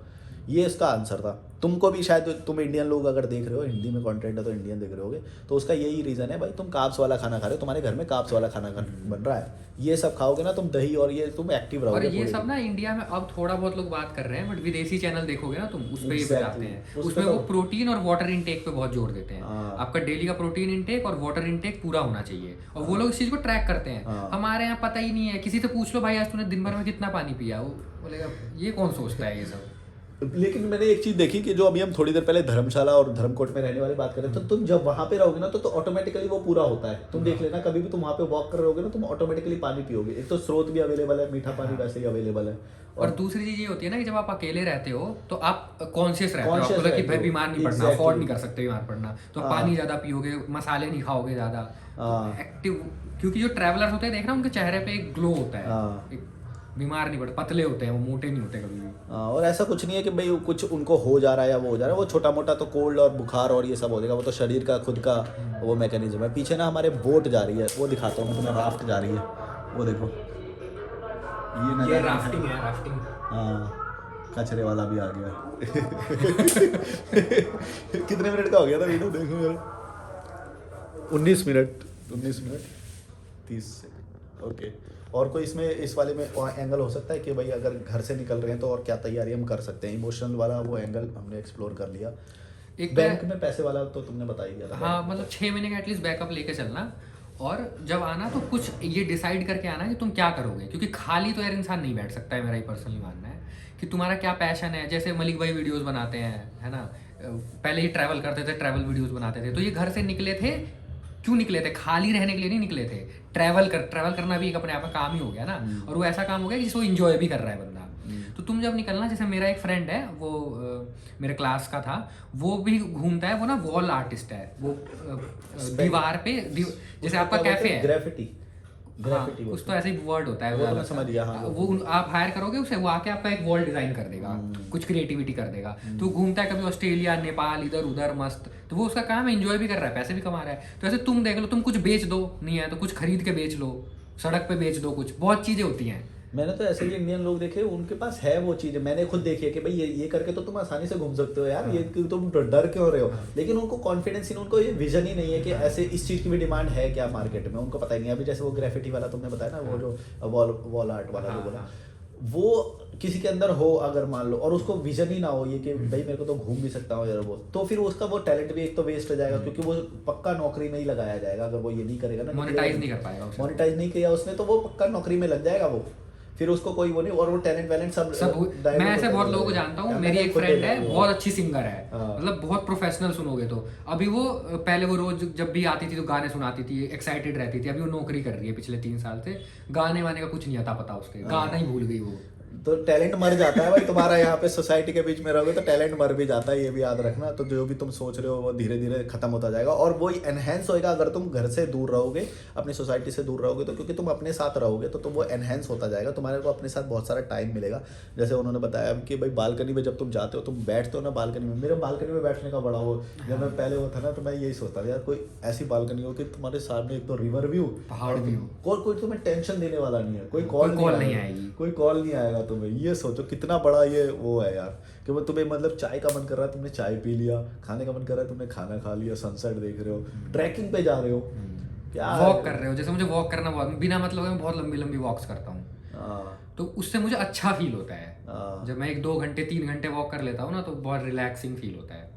ये इसका आंसर था। तुमको भी शायद, तुम इंडियन लोग अगर देख रहे हो, हिंदी में कंटेंट है तो इंडियन देख रहे होगे, तो उसका यही रीज़न है भाई तुम कार्ब्स वाला खाना खा रहे हो, तुम्हारे घर में कार्ब्स वाला खाना बन रहा है, ये सब खाओगे ना तुम दही और ये तुम एक्टिव रहोगे। और ये सब ना इंडिया में अब थोड़ा बहुत लोग बात कर रहे हैं, बट विदेशी चैनल देखोगे ना तुम, उस पर ये बताते हैं, उसमें वो प्रोटीन और वाटर इनटेक पे बहुत जोर देते हैं। आपका डेली का प्रोटीन इनटेक और वाटर इनटेक पूरा होना चाहिए, और वो लोग इस चीज को ट्रैक करते हैं। हमारे यहाँ पता ही नहीं है, किसी से पूछ लो भाई आज तूने दिन भर में कितना पानी पिया, वो बोलेगा ये कौन सोचता है ये सब। लेकिन मैंने एक चीज देखी कि जो अभी हम थोड़ी देर पहले धर्मशाला और धर्मकोट में रहने वाली बात कर रहे थे, तो तुम जब वहां पे रहोगे ना तो ऑटोमेटिकली वो पूरा होता है। तुम देख लेना कभी भी तुम वहां पे वॉक कर रहे होगे ना, तुम ऑटोमेटिकली पानी पियोगे। एक तो स्रोत भी अवेलेबल है, मीठा पानी वैसे ही अवेलेबल है। और दूसरी चीज ये होती है ना कि जब आप अकेले रहते हो तो आप कॉन्शियस रहते हो, आपको कि भाई बीमार नहीं पड़ना, अफोर्ड नहीं कर सकते बीमार पड़ना, तो पानी ज्यादा पियोगे, मसाले नहीं खाओगे ज्यादा, एक्टिव। क्योंकि जो ट्रैवलर्स होते हैं देखना उनके चेहरे पे एक ग्लो होता है, बीमार नहीं पड़ते, पतले होते हैं वो, मोटे नहीं होते कभी भी। और ऐसा कुछ नहीं है कि भाई कुछ उनको हो जा रहा है या वो हो जा रहा है, वो छोटा मोटा तो कोल्ड और बुखार और ये सब हो जाएगा, वो तो शरीर का खुद का वो मैकेनिज्म है। पीछे ना हमारे बोट जा रही है, वो दिखाता हूँ मैं तुम्हें, राफ्ट जा रही है, वो देखो ये राफ्टिंग है, राफ्टिंग। हाँ, कचरे वाला भी आ गया कितने मिनट का हो गया था वीडियो, देखो मेरा 19 मिनट 30 सेकंड। ओके, और कोई इसमें इस वाले में एंगल हो सकता है कि भाई अगर घर से निकल रहे हैं तो और क्या तैयारी हम कर सकते हैं? इमोशनल वाला वो एंगल हमने एक्सप्लोर कर लिया। एक बैंक में पैसे वाला तो तुमने बता ही दिया था। हाँ मतलब 6 महीने का एटलीस्ट बैकअप लेके चलना, और जब आना तो कुछ ये डिसाइड करके आना कि तुम क्या करोगे, क्योंकि खाली तो यार इंसान नहीं बैठ सकता है। मेरा ही पर्सनली मानना है कि तुम्हारा क्या पैशन है। जैसे मलिक भाई वीडियोस बनाते हैं, है ना, पहले ही ट्रैवल करते थे, ट्रैवल वीडियोस बनाते थे, तो ये घर से निकले थे, क्यों निकले थे? खाली रहने के लिए नहीं निकले थे, ट्रैवल करना भी एक अपने आप में काम ही हो गया ना। और वो ऐसा काम हो गया कि जिसको इंजॉय भी कर रहा है बंदा। तो तुम जब निकलना, जैसे मेरा एक फ्रेंड है, वो मेरे क्लास का था, वो भी घूमता है, वो ना वॉल आर्टिस्ट है, वो दीवार पे जैसे आपका कैफे है, ग्राफिटी, हाँ, कुछ तो ऐसे ही वर्ड होता है वो तो मैं समझ गया। हाँ, वो आप हायर करोगे उसे, वो आके आपका एक वॉल डिजाइन कर देगा, कुछ क्रिएटिविटी कर देगा। तो वो घूमता है कभी ऑस्ट्रेलिया, नेपाल, इधर उधर मस्त। तो वो उसका काम है, एंजॉय भी कर रहा है, पैसे भी कमा रहा है। तो ऐसे तुम देख लो, तुम कुछ बेच दो, नहीं है तो कुछ खरीद के बेच लो, सड़क पे बेच दो, कुछ बहुत चीजें होती हैं। मैंने तो ऐसे भी इंडियन लोग देखे, उनके पास है वो चीज़। मैंने खुद देखी है कि भाई ये करके तो तुम आसानी से घूम सकते हो यार, ये तुम डर क्यों रहे हो? लेकिन उनको कॉन्फिडेंस ही, उनको ये विजन ही नहीं है कि ऐसे इस चीज़ की भी डिमांड है क्या मार्केट में, उनको पता ही नहीं। अभी जैसे वो ग्राफिटी वाला तुमने बताया ना, वो जो वॉल आर्ट वाला जो बोला, वो किसी के अंदर हो अगर मान लो, और उसको विजन ही ना हो ये कि भाई मेरे को तो घूम भी सकता हूँ यार, वो तो फिर उसका वो टैलेंट भी एक तो वेस्ट हो जाएगा, क्योंकि वो पक्का नौकरी में ही लगाया जाएगा अगर वो ये नहीं करेगा ना, मोनेटाइज नहीं कर पाएगा उसे। मोनेटाइज नहीं किया उसने तो वो पक्का नौकरी में लग जाएगा वो, फिर उसको कोई वो नहीं। और वो टैलेंट वैलेंट सब मैं ऐसे बहुत लोगों को जानता हूँ। मेरी एक फ्रेंड है, बहुत अच्छी सिंगर है, हाँ। मतलब बहुत प्रोफेशनल सुनोगे तो। अभी वो पहले वो रोज जब भी आती थी तो गाने सुनाती थी, एक्साइटेड रहती थी। अभी वो नौकरी कर रही है पिछले 3 साल से, गाने वाने का कुछ नहीं आता पता उसके, गाना ही भूल गई वो। तो टैलेंट मर जाता है भाई तुम्हारा। यहाँ पे सोसाइटी के बीच में रहोगे तो टैलेंट मर भी जाता है, ये भी याद रखना। तो जो भी तुम सोच रहे हो वो धीरे धीरे खत्म होता जाएगा, और वो एनहेंस होएगा अगर तुम घर से दूर रहोगे, अपनी सोसाइटी से दूर रहोगे। तो क्योंकि तुम अपने साथ रहोगे तो वो एनहेंस होता जाएगा, तुम्हारे को अपने साथ बहुत सारा टाइम मिलेगा। जैसे उन्होंने बताया कि भाई बालकनी में जब तुम जाते हो, तुम बैठते हो ना बालकनी में, मेरे बालकनी में बैठने का बड़ा हो, जब मैं पहले वो था ना तो मैं यही सोचता था यार कोई ऐसी बालकनी हो कि तुम्हारे सामने एक तो रिवर व्यू, पहाड़ व्यू, कोई तुम्हें टेंशन देने वाला नहीं है, कोई कॉल नहीं आएगी, कोई कॉल नहीं आएगा तुम्हें। ये सोचो कितना बड़ा ये वो है यार, कि वो तुम्हें मतलब चाय का मन कर रहा है तुमने चाय पी लिया, खाने का मन कर रहा है तुमने खाना खा लिया, सनसेट देख रहे हो, ट्रैकिंग पे जा रहे हो, क्या वॉक कर रहे हो। जैसे मुझे वॉक करना बहुत, बिना मतलब मैं बहुत लंबी लंबी वॉक्स करता हूँ, तो उससे मुझे अच्छा फील होता है। जब मैं 1-2 घंटे 3 घंटे वॉक कर लेता हूँ ना, तो बहुत रिलैक्सिंग फील होता है।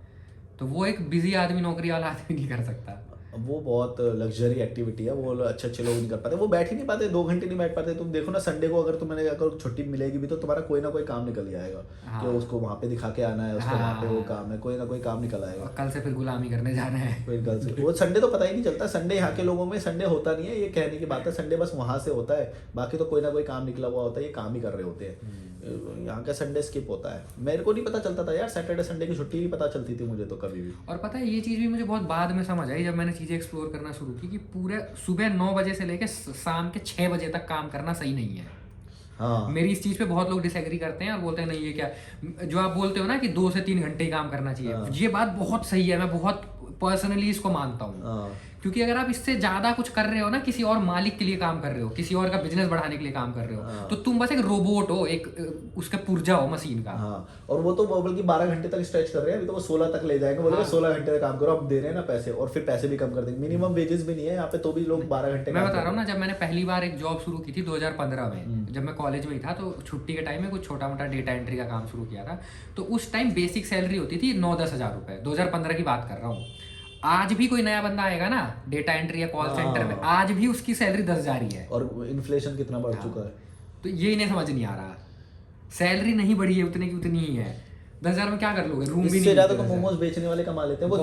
तो वो एक बिजी आदमी, नौकरी वाला आदमी नहीं कर सकता। वो बहुत लग्जरी एक्टिविटी है, वो अच्छे अच्छे लोग नहीं कर पाते, वो बैठ ही नहीं पाते, 2 घंटे नहीं बैठ पाते। तुम देखो ना संडे को अगर तुम्हें अगर छुट्टी मिलेगी भी तो तुम्हारा कोई ना कोई काम निकल जाएगा। हाँ। कि उसको वहाँ पे दिखा के आना है, उसको वहाँ पे वो काम है, कोई ना कोई काम निकल आएगा। कल से फिर गुलामी करने जाना है। फिर कल से वो संडे तो पता ही नहीं चलता। संडे यहाँ के लोगों में संडे होता नहीं है, ये कहने की बात है। संडे बस वहाँ से होता है, बाकी तो कोई ना कोई काम निकला हुआ होता है, ये काम ही कर रहे होते हैं। यहाँ का संडे स्किप होता है। मेरे को नहीं पता चलता था यार, सैटरडे संडे की छुट्टी नहीं पता चलती थी मुझे तो कभी भी। और पता है ये चीज़ भी मुझे बहुत बाद में समझ आई, जब मैंने चीज़ें एक्सप्लोर करना शुरू की, कि पूरे सुबह 9 बजे से लेकर शाम के 6 बजे तक काम करना सही नहीं है। हाँ, मेरी इस चीज़ पे बहुत लोग डिसएग्री करते हैं और बोलते हैं नहीं ये क्या, जो आप बोलते हो ना कि 2 से 3 घंटे ही काम करना चाहिए, ये बात बहुत सही है, मैं बहुत पर्सनली इसको मानता हूँ। क्योंकि अगर आप इससे ज्यादा कुछ कर रहे हो ना, किसी और मालिक के लिए काम कर रहे हो, किसी और का बिजनेस बढ़ाने के लिए काम कर रहे हो, तो तुम बस एक रोबोट हो, एक उसका पुर्जा हो मशीन का। हाँ, और वो तो बल्कि 12 घंटे तक स्ट्रेच कर रहे हैं, अभी तो वो 16 तक ले जाएंगे, बोलेंगे 16 घंटे का काम करो, अब दे रहे हैं ना पैसे, और फिर पैसे भी कम कर देंगे। मिनिमम वेजेस भी नहीं है यहाँ पे, तो भी लोग 12 घंटे। मैं बता रहा हूँ ना, जब मैंने पहली बार एक जॉब शुरू की थी 2015 में, जब मैं कॉलेज में ही था, तो छुट्टी के टाइम में कुछ छोटा मोटा डेटा एंट्री का काम शुरू किया था। तो उस टाइम बेसिक सैलरी होती थी 9-10 हज़ार रुपए, 2015 की बात कर रहा हूँ। आज भी कोई नया बंदा आएगा ना डेटा एंट्री या कॉल सेंटर में, आज भी उसकी सैलरी 10 हज़ार ही है। और इन्फ्लेशन कितना बढ़ चुका है, तो ये इन्हें समझ नहीं आ रहा, सैलरी नहीं बढ़ी है, उतने की उतनी ही है। 10 हज़ार में क्या कर लोगे, रूम भी नहीं। इससे ज्यादा तो मोमोज बेचने वाले कमा लेते हैं, वो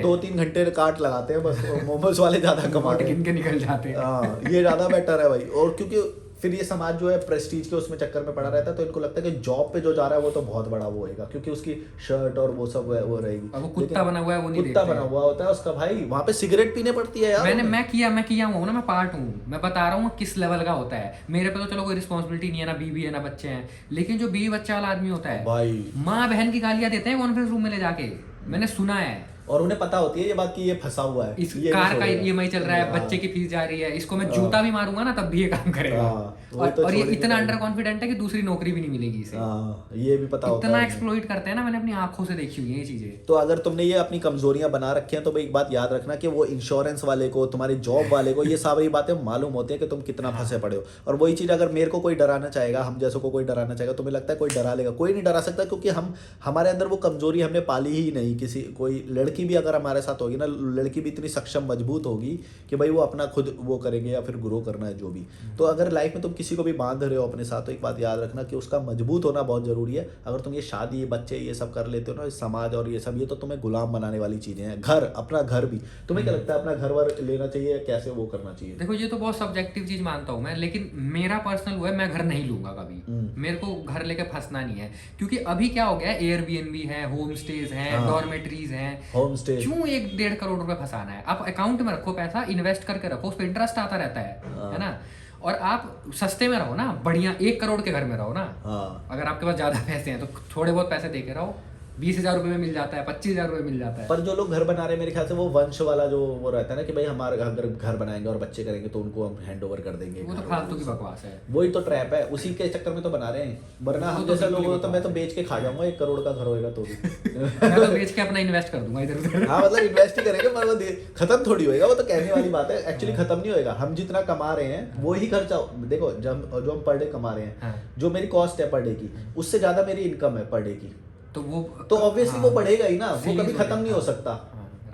2-3 घंटे काट लगाते हैं बस, मोमोज वाले ज्यादा कमाते हैं, गिन के निकल जाते हैं। हाँ, ये ज्यादा बेटर है भाई। और क्योंकि फिर ये समाज जो है प्रेस्टीज के उसमें चक्कर में पड़ा रहता है, तो इनको लगता है कि जॉब पे जो जा रहा है वो तो बहुत बड़ा वो होएगा, क्योंकि उसकी शर्ट और वो सब वो रहेगी। वो कुत्ता बना हुआ है, वो नहीं कुत्ता बना हुआ होता है उसका भाई, वहाँ पे सिगरेट पीने पड़ती है यार। मैं किया हूँ ना, मैं पार्ट हूँ, मैं बता रहा हूँ किस लेवल का होता है। मेरे पे तो चलो कोई रिस्पॉन्सिबिलिटी नहीं है, ना बीवी है ना बच्चे हैं, लेकिन जो बीवी बच्चा वाला आदमी होता है भाई, माँ बहन की गालियां देते हैं कॉन्फ्रेंस रूम में ले जाके, मैंने सुना है। और उन्हें पता होती है ये बात कि ये फंसा हुआ है, इस ये नहीं कार का छोड़ेगा। ईएमआई चल रहा है, हाँ। बच्चे की फीस जा रही है, इसको मैं जूता भी मारूंगा ना तब भी ये काम करेगा। हाँ, वही तो और ये छोड़ेंगे इतना नहीं। अंडर कॉन्फिडेंट है कि दूसरी नौकरी भी नहीं मिलेगी इसे। हाँ, ये भी पता होता इतना है। एक्सप्लॉइट करते हैं ना, मैंने अपनी आंखों से देखी हुई है ये चीजें। तो अगर तुमने ये अपनी कमजोरियां बना रखी हैं तो भाई एक बात याद रखना कि वो इंश्योरेंस वाले को, तुम्हारी जॉब वाले को ये सारी बातें मालूम होती है कि तुम कितना फंसे पड़े हो। और वही चीज़ अगर मेरे को कोई डराना चाहेगा, हम जैसों को कोई डराना चाहेगा, तुम्हें लगता है कोई डरा लेगा? कोई नहीं डरा सकता, क्योंकि हम हमारे अंदर वो कमजोरी हमने पाली ही नहीं। किसी कोई लड़की भी अगर हमारे साथ होगी ना, लड़की भी इतनी सक्षम मजबूत होगी कि भाई वो अपना खुद वो करेंगे या फिर ग्रो करना है जो भी। तो अगर लाइफ में तुम किसी को भी बांध रहे हो अपने साथ, तो एक बात याद रखना कि उसका मजबूत होना बहुत जरूरी है। अगर तुम ये शादी, बच्चे, ये सब कर लेते हो ना, समाज और ये सब, ये तो तुम्हें गुलाम बनाने वाली चीजें हैं। घर, अपना घर भी, तुम्हें क्या लगता है अपना घर वर लेना चाहिए, कैसे वो करना चाहिए? देखो ये तो बहुत सब्जेक्टिव चीज मानता हूँ मैं, लेकिन मेरा पर्सनल वो है, मैं घर नहीं लूंगा कभी। मेरे को घर लेके फंसना नहीं है, क्योंकि अभी क्या हो गया है, एयरबीएनबी है, होम स्टेज है, डॉर्मेटरीज हैं, होम स्टे। क्यों 1-1.5 करोड़ रुपए फंसाना है? आप अकाउंट में रखो पैसा, इन्वेस्ट करके रखो, उस पर इंटरेस्ट आता रहता है ना। और आप सस्ते में रहो ना, बढ़िया 1 करोड़ के घर में रहो ना। हाँ, अगर आपके पास ज्यादा पैसे हैं तो थोड़े बहुत पैसे दे के रहो, 20,000 रुपए में मिल जाता है, 25,000 रुपए मिल जाता है। पर जो लोग घर बना रहे हैं मेरे ख्याल से वो वंश वाला जो वो रहता है ना कि भाई हमारे अगर घर बनाएंगे और बच्चे करेंगे तो उनको हम हैंड ओवर कर देंगे। वो तो फालतू की बकवास है। वही तो ट्रैप है, उसी के चक्कर में तो बना रहे हैं। वरना हम जैसा लोग हो तो मैं तो बेच के खा जाऊंगा, 1 करोड़ का घर होएगा तो भी। मैं तो बेच के अपना इन्वेस्ट कर दूंगा इधर उधर। हाँ, मतलब इन्वेस्ट ही करेंगे, पर वो खत्म थोड़ी होएगा। वो तो कहने वाली बात है, एक्चुअली खत्म नहीं होएगा। हम जितना कमा रहे हैं वो ही खर्चा, देखो जब जो हम पर डे कमा रहे हैं, जो मेरी कॉस्ट है पर डे की, उससे ज्यादा मेरी इनकम है पर डे की, तो ऑब्वियसली वो बढ़ेगा ही ना। वो कभी खत्म नहीं हो सकता,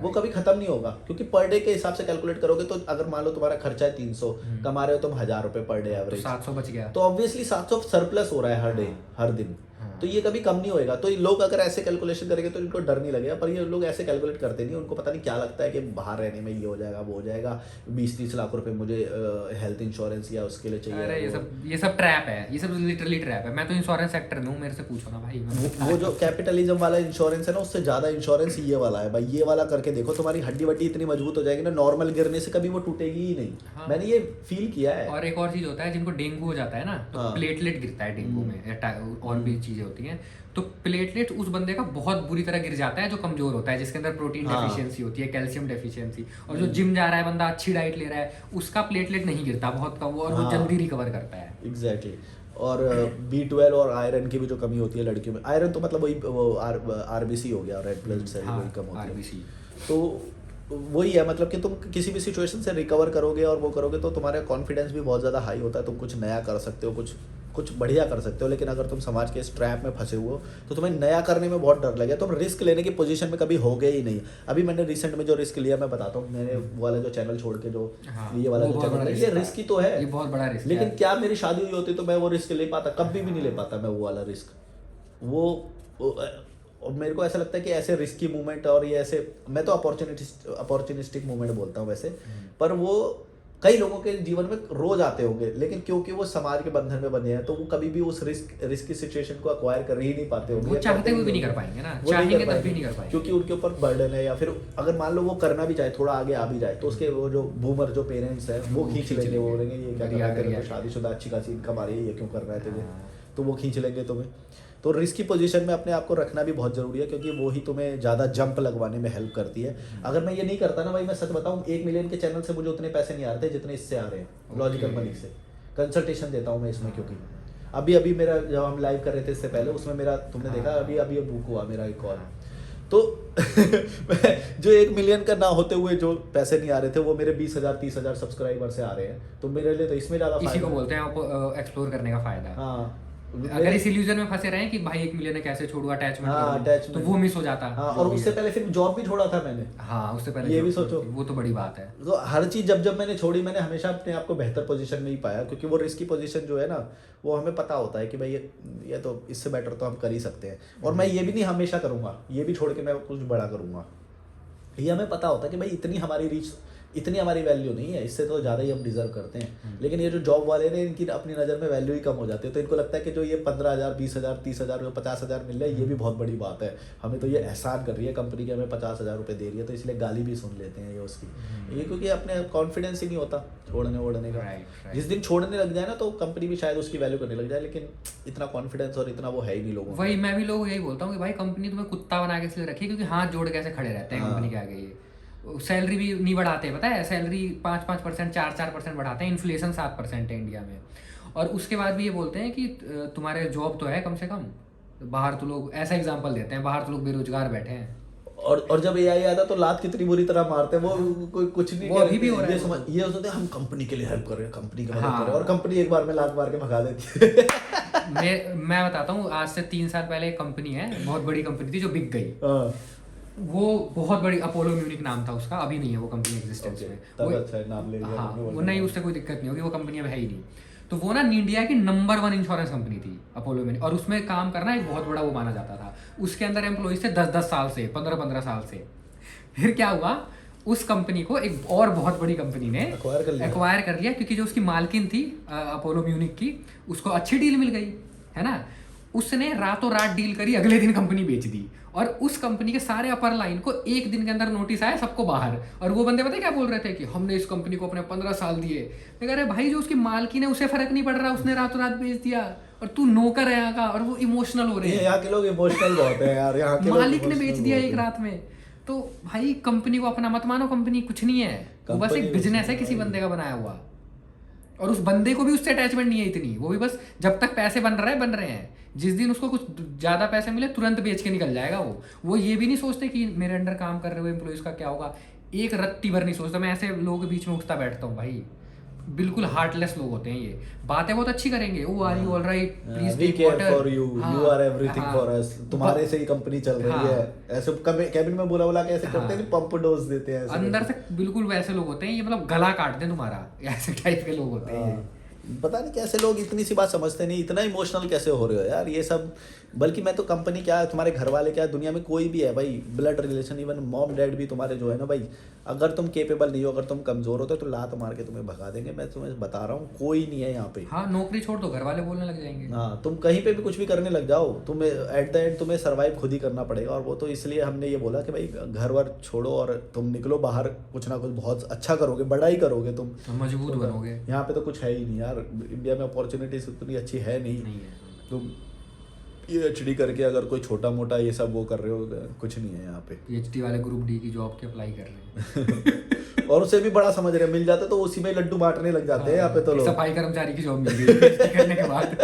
वो कभी खत्म नहीं होगा, क्योंकि पर डे के हिसाब से कैलकुलेट करोगे तो अगर मान लो तुम्हारा खर्चा है 300, कमा रहे हो तुम 1000 रुपए पर डे एवरेज, 700 बच गया, तो ऑब्वियसली 700 सरप्लस हो रहा है हर डे, हर दिन। तो ये कभी कम नहीं होएगा। तो लोग अगर ऐसे कैलकुलेशन करेंगे तो इनको डर नहीं लगेगा, पर ये लोग ऐसे कैलकुलेट करते नहीं। उनको पता नहीं क्या लगता है कि बाहर रहने में ये हो जाएगा, वो हो जाएगा, 20-30 लाख रुपए मुझे हेल्थ इंश्योरेंस या उसके लिए चाहिए। अरे ये सब ट्रैप है, ये सब लिटरली ट्रैप है। मैं तो इंश्योरेंस सेक्टर में हूँ, मेरे से पूछो ना भाई। वो जो कैपिटलिज्म वाला इंश्योरेंस है ना, उससे ज्यादा इंश्योरेंस ये वाला है भाई। ये वाला करके देखो, तुम्हारी हड्डी वड्डी इतनी मजबूत हो जाएगी ना, नॉर्मल गिरने से कभी वो टूटेगी ही नहीं। मैंने ये फील किया है। और एक और चीज होता है, जिनको डेंगू हो जाता है ना, तो प्लेटलेट गिरता है डेंगू में, और भी चीजें होती हैं, तो प्लेटलेट उस बंदे का बहुत बुरी तरह गिर जाता है जो कमजोर होता है, जिसके अंदर प्रोटीन डेफिशिएंसी होती है, कैल्शियम डेफिशिएंसी। और जो जिम जा रहा है बंदा, अच्छी डाइट ले रहा है, उसका प्लेटलेट नहीं गिरता बहुत कम, और वो जल्दी रिकवर करता है। एग्जैक्टली। और B12 और आयरन की भी जो कमी होती है लड़कियों में, आयरन तो मतलब वही RBC हो गया, रेड ब्लड सेल वही कम होती है। RBC तो वही है, मतलब कि तुम किसी भी सिचुएशन से रिकवर करोगे और वो करोगे तो तुम्हारा कॉन्फिडेंस भी बहुत ज़्यादा हाई होता है। तुम कुछ नया कर सकते हो, कुछ बढ़िया कर सकते हो। लेकिन अगर तुम समाज के इस ट्रैप में फंसे हुए हो तो तुम्हें नया करने में बहुत डर लगे, तुम रिस्क लेने की पोजीशन में कभी हो गए ही नहीं। अभी मैंने रिसेंट में जो रिस्क लिया मैं बताता हूँ, मैंने वो वाला जो चैनल छोड़ के जो ये वाला जो चैनल है, ये रिस्क ही तो है, ये बहुत बड़ा रिस्क है। लेकिन क्या मेरी शादी हुई होती तो मैं वो रिस्क ले पाता? कभी भी नहीं ले पाता मैं वो वाला रिस्क। और मेरे को ऐसा लगता है कि ऐसे रिस्की मूवमेंट और ये ऐसे, मैं तो अपॉर्चुनिस्टिक मूवमेंट बोलता हूँ वैसे, पर वो कई लोगों के जीवन में रोज आते होंगे, लेकिन क्योंकि वो समाज के बंधन में बंधे हैं तो वो कभी भी उस रिस्की सिचुएशन को अक्वायर कर ही नहीं पाते होंगे। वो चाहते हुए भी नहीं कर पाएंगे ना, चाहेंगे तब भी नहीं कर पाएंगे, क्योंकि उनके ऊपर बर्डन है। या फिर अगर मान लो वो करना भी चाहे, थोड़ा आगे आ भी जाए, तो उसके वो जो बूमर जो पेरेंट्स हैं वो खींच लेंगे, वो बोलेंगे ये क्या कर रहा है, तो शादीशुदा अच्छी खासी इनकम आ रही है, ये क्यों कर रहा है तुझे, तो वो खींच लेंगे तुम्हें। तो रिस्की पोजीशन में अपने आप को रखना भी बहुत ज़रूरी है, क्योंकि वो ही तुम्हें ज़्यादा जंप लगवाने में हेल्प करती है। अगर मैं ये नहीं करता ना भाई, मैं सच बताऊँ, 1 मिलियन के चैनल से मुझे उतने पैसे नहीं आ रहे थे जितने इससे आ रहे हैं, लॉजिकल मनी से। कंसल्टेशन देता हूँ मैं इसमें, क्योंकि अभी मेरा जब हम लाइव कर रहे थे इससे पहले, उसमें मेरा तुमने देखा अभी बुक हुआ मेरा एक कॉल, तो जो 1 मिलियन का ना होते हुए जो पैसे नहीं आ रहे थे, वो मेरे 20,000-30,000 सब्सक्राइबर से आ रहे हैं। तो मेरे लिए तो इसमें ज़्यादा इसी को बोलते हैं आपको एक्सप्लोर करने का फायदा। हाँ, अगर इस इल्यूजन में फंसे रहे कि भाई 1 मिलियन है कैसे छोड़ू, अटैचमेंट, तो वो मिस हो जाता। हाँ, और उससे पहले फिर जॉब भी छोड़ा था मैंने। हाँ, उससे पहले ये भी सोचो, वो तो बड़ी बात है। तो हर चीज जब मैंने छोड़ी, मैंने हमेशा अपने आप को बेहतर पोजीशन में ही पाया, क्योंकि वो रिस्की पोजीशन जो है ना, वो हमें पता होता है कि भाई ये तो इससे बेटर तो हम कर ही सकते हैं। और मैं ये भी नहीं हमेशा करूंगा, ये भी छोड़ के मैं कुछ बड़ा करूंगा। ये हमें पता होता है कि भाई इतनी हमारी रीच इतनी हमारी वैल्यू नहीं है, इससे तो ज़्यादा ही हम डिजर्व करते हैं। लेकिन ये जो जॉब वाले ने, इनकी अपनी नज़र में वैल्यू ही कम हो जाती है, तो इनको लगता है कि जो ये 15,000 20,000 30,000 50,000 मिल रहा है, ये भी बहुत बड़ी बात है, हमें तो ये एहसान कर रही है कंपनी के, हमें 50,000 रुपये दे रही है, तो इसलिए गाली भी सुन लेते हैं ये उसकी। ये क्योंकि अपने कॉन्फिडेंस ही नहीं होता छोड़ने वोड़ने का। Right. जिस दिन छोड़ने लग जाए ना तो कंपनी भी शायद उसकी वैल्यू करने लग जाए, लेकिन इतना कॉन्फिडेंस और इतना वो है ही नहीं लोगों वही मैं भी लोगों को यही बोलता हूँ कि भाई कंपनी तुम्हें कुत्ता बना के इसलिए रखी है क्योंकि हाथ जोड़ के ऐसे खड़े रहते हैं कंपनी के आगे। ये सैलरी भी नहीं बढ़ाते, पता है, सैलरी 5% 4% बढ़ाते हैं, इन्फ्लेशन 7% है इंडिया में, और उसके बाद भी ये बोलते हैं कि तुम्हारे जॉब तो है कम से कम, बाहर तो लोग, ऐसा एग्जाम्पल देते हैं, बाहर तो लोग बेरोजगार बैठे हैं। और जब एआई आता तो लात कितनी बुरी तरह मारते हैं वो, कोई कुछ नहीं वो अभी भी हो रहा है। ये समझ, ये सोचते हैं हम कंपनी के लिए हेल्प कर रहे हैं, कंपनी की मदद हाँ। कर रहे हैं, और कंपनी एक बार में लात मार के भगा देती है। मैं बताता हूँ, आज से 3 साल पहले एक कंपनी है, बहुत बड़ी कंपनी थी जो बिक गई। हाँ, वो बहुत बड़ी, अपोलो म्यूनिक नाम था उसका, अभी नहीं है वो कंपनी एग्जिस्टेंस okay, में। तब वो, अच्छा है, नाम ले लिया हाँ, तुमने, वो वरना- नहीं, उससे कोई दिक्कत नहीं होगी, वो कंपनी अब है ही नहीं। तो वो ना इंडिया की नंबर 1 इंश्योरेंस कंपनी थी अपोलो म्यूनिक, और उसमें काम करना एक बहुत बड़ा वो माना जाता था। उसके अंदर एम्प्लॉइज थे 10-10 साल से, 15-15 साल से। फिर क्या हुआ, उस कंपनी को एक और बहुत बड़ी कंपनी ने एक्वायर कर लिया, क्योंकि जो उसकी मालकिन थी अपोलो म्यूनिक की, उसको अच्छी डील मिल गई, है ना। उसने रातों रात डील करी, अगले दिन कंपनी बेच दी, और उस कंपनी के सारे अपर लाइन को एक दिन के अंदर नोटिस आया, सबको बाहर। और वो बंदे पता है क्या बोल रहे थे कि हमने इस कंपनी को अपने 15 साल दिए। मैं कह रहे भाई, जो उसकी मालकिन है उसे फर्क नहीं पड़ रहा, उसने रातों रात बेच दिया, और तू नौकर है यहाँ का, और वो इमोशनल हो रहे हैं। यहाँ के लोग इमोशनल बहुत है यार, यहाँ के मालिक ने बेच दिया एक रात में। तो भाई कंपनी को अपना मत मानो, कंपनी कुछ नहीं है, वो बस एक बिजनेस है किसी बंदे का बनाया हुआ, और उस बंदे को भी उससे अटैचमेंट नहीं है इतनी, वो भी बस जब तक पैसे बन रहे हैं, जिस दिन उसको कुछ ज्यादा पैसे मिले तुरंत बेच के निकल जाएगा वो ये भी नहीं सोचते कि मेरे अंडर काम कर रहे हुए एम्प्लॉइज का क्या होगा, एक रत्ती भर नहीं सोचता। मैं ऐसे लोगों के बीच में उठता बैठता हूँ भाई, बिल्कुल हार्टलेस लोग होते हैं ये, बातें बहुत अच्छी करेंगे, oh are you all right, please we take care water, for you, you are everything for us, तुम्हारे से ही कंपनी चल रही है, ऐसे कैबिन में बोला के ऐसे करते हैं, पंप डोज देते हैं अंदर से बिल्कुल वैसे लोग होते हैं ये, मतलब गला काट दें तुम्हारा, ऐसे टाइप के लोग होते हैं ये। पता नहीं कैसे लोग इतनी सी बात समझते नहीं, इतना इमोशनल कैसे हो रहे हो यार ये सब। बल्कि मैं तो कंपनी क्या है, तुम्हारे घर वाले क्या है, दुनिया में कोई भी है भाई, blood relation, even mom dad भी तुम्हारे जो है ना भाई, अगर तुम केपेबल नहीं हो, अगर तुम कमजोर हो तो लात मार के तुम्हें भगा देंगे। मैं तुम्हें बता रहा हूँ, कोई नहीं है यहाँ पे। हाँ, नौकरी छोड़ दो, घर वाले बोलने लग जाएंगे। हाँ, तुम कहीं पे भी कुछ भी करने लग जाओ, तुम्हें एट द एंड तुम्हें सर्वाइव खुद ही करना पड़ेगा। और वो तो इसलिए हमने ये बोला कि भाई घर वर छोड़ो और तुम निकलो बाहर, कुछ ना कुछ बहुत अच्छा करोगे, बड़ा ही करोगे तुम, मजबूत बनोगे। यहाँ पे तो कुछ है ही नहीं यार, इंडिया में अपॉर्चुनिटीज उतनी अच्छी है नहीं है। तुम PhD करके अगर कोई छोटा मोटा ये सब वो कर रहे हो, कुछ नहीं है यहाँ पे। PhD वाले ग्रुप डी की जॉब के अप्लाई कर रहे हैं और उसे भी बड़ा समझ रहे हैं, मिल जाते तो उसी में लड्डू बांटने लग जाते हैं यहाँ पे तो लोग। सफाई कर्मचारी की जॉब मिल गई PhD करने के बाद।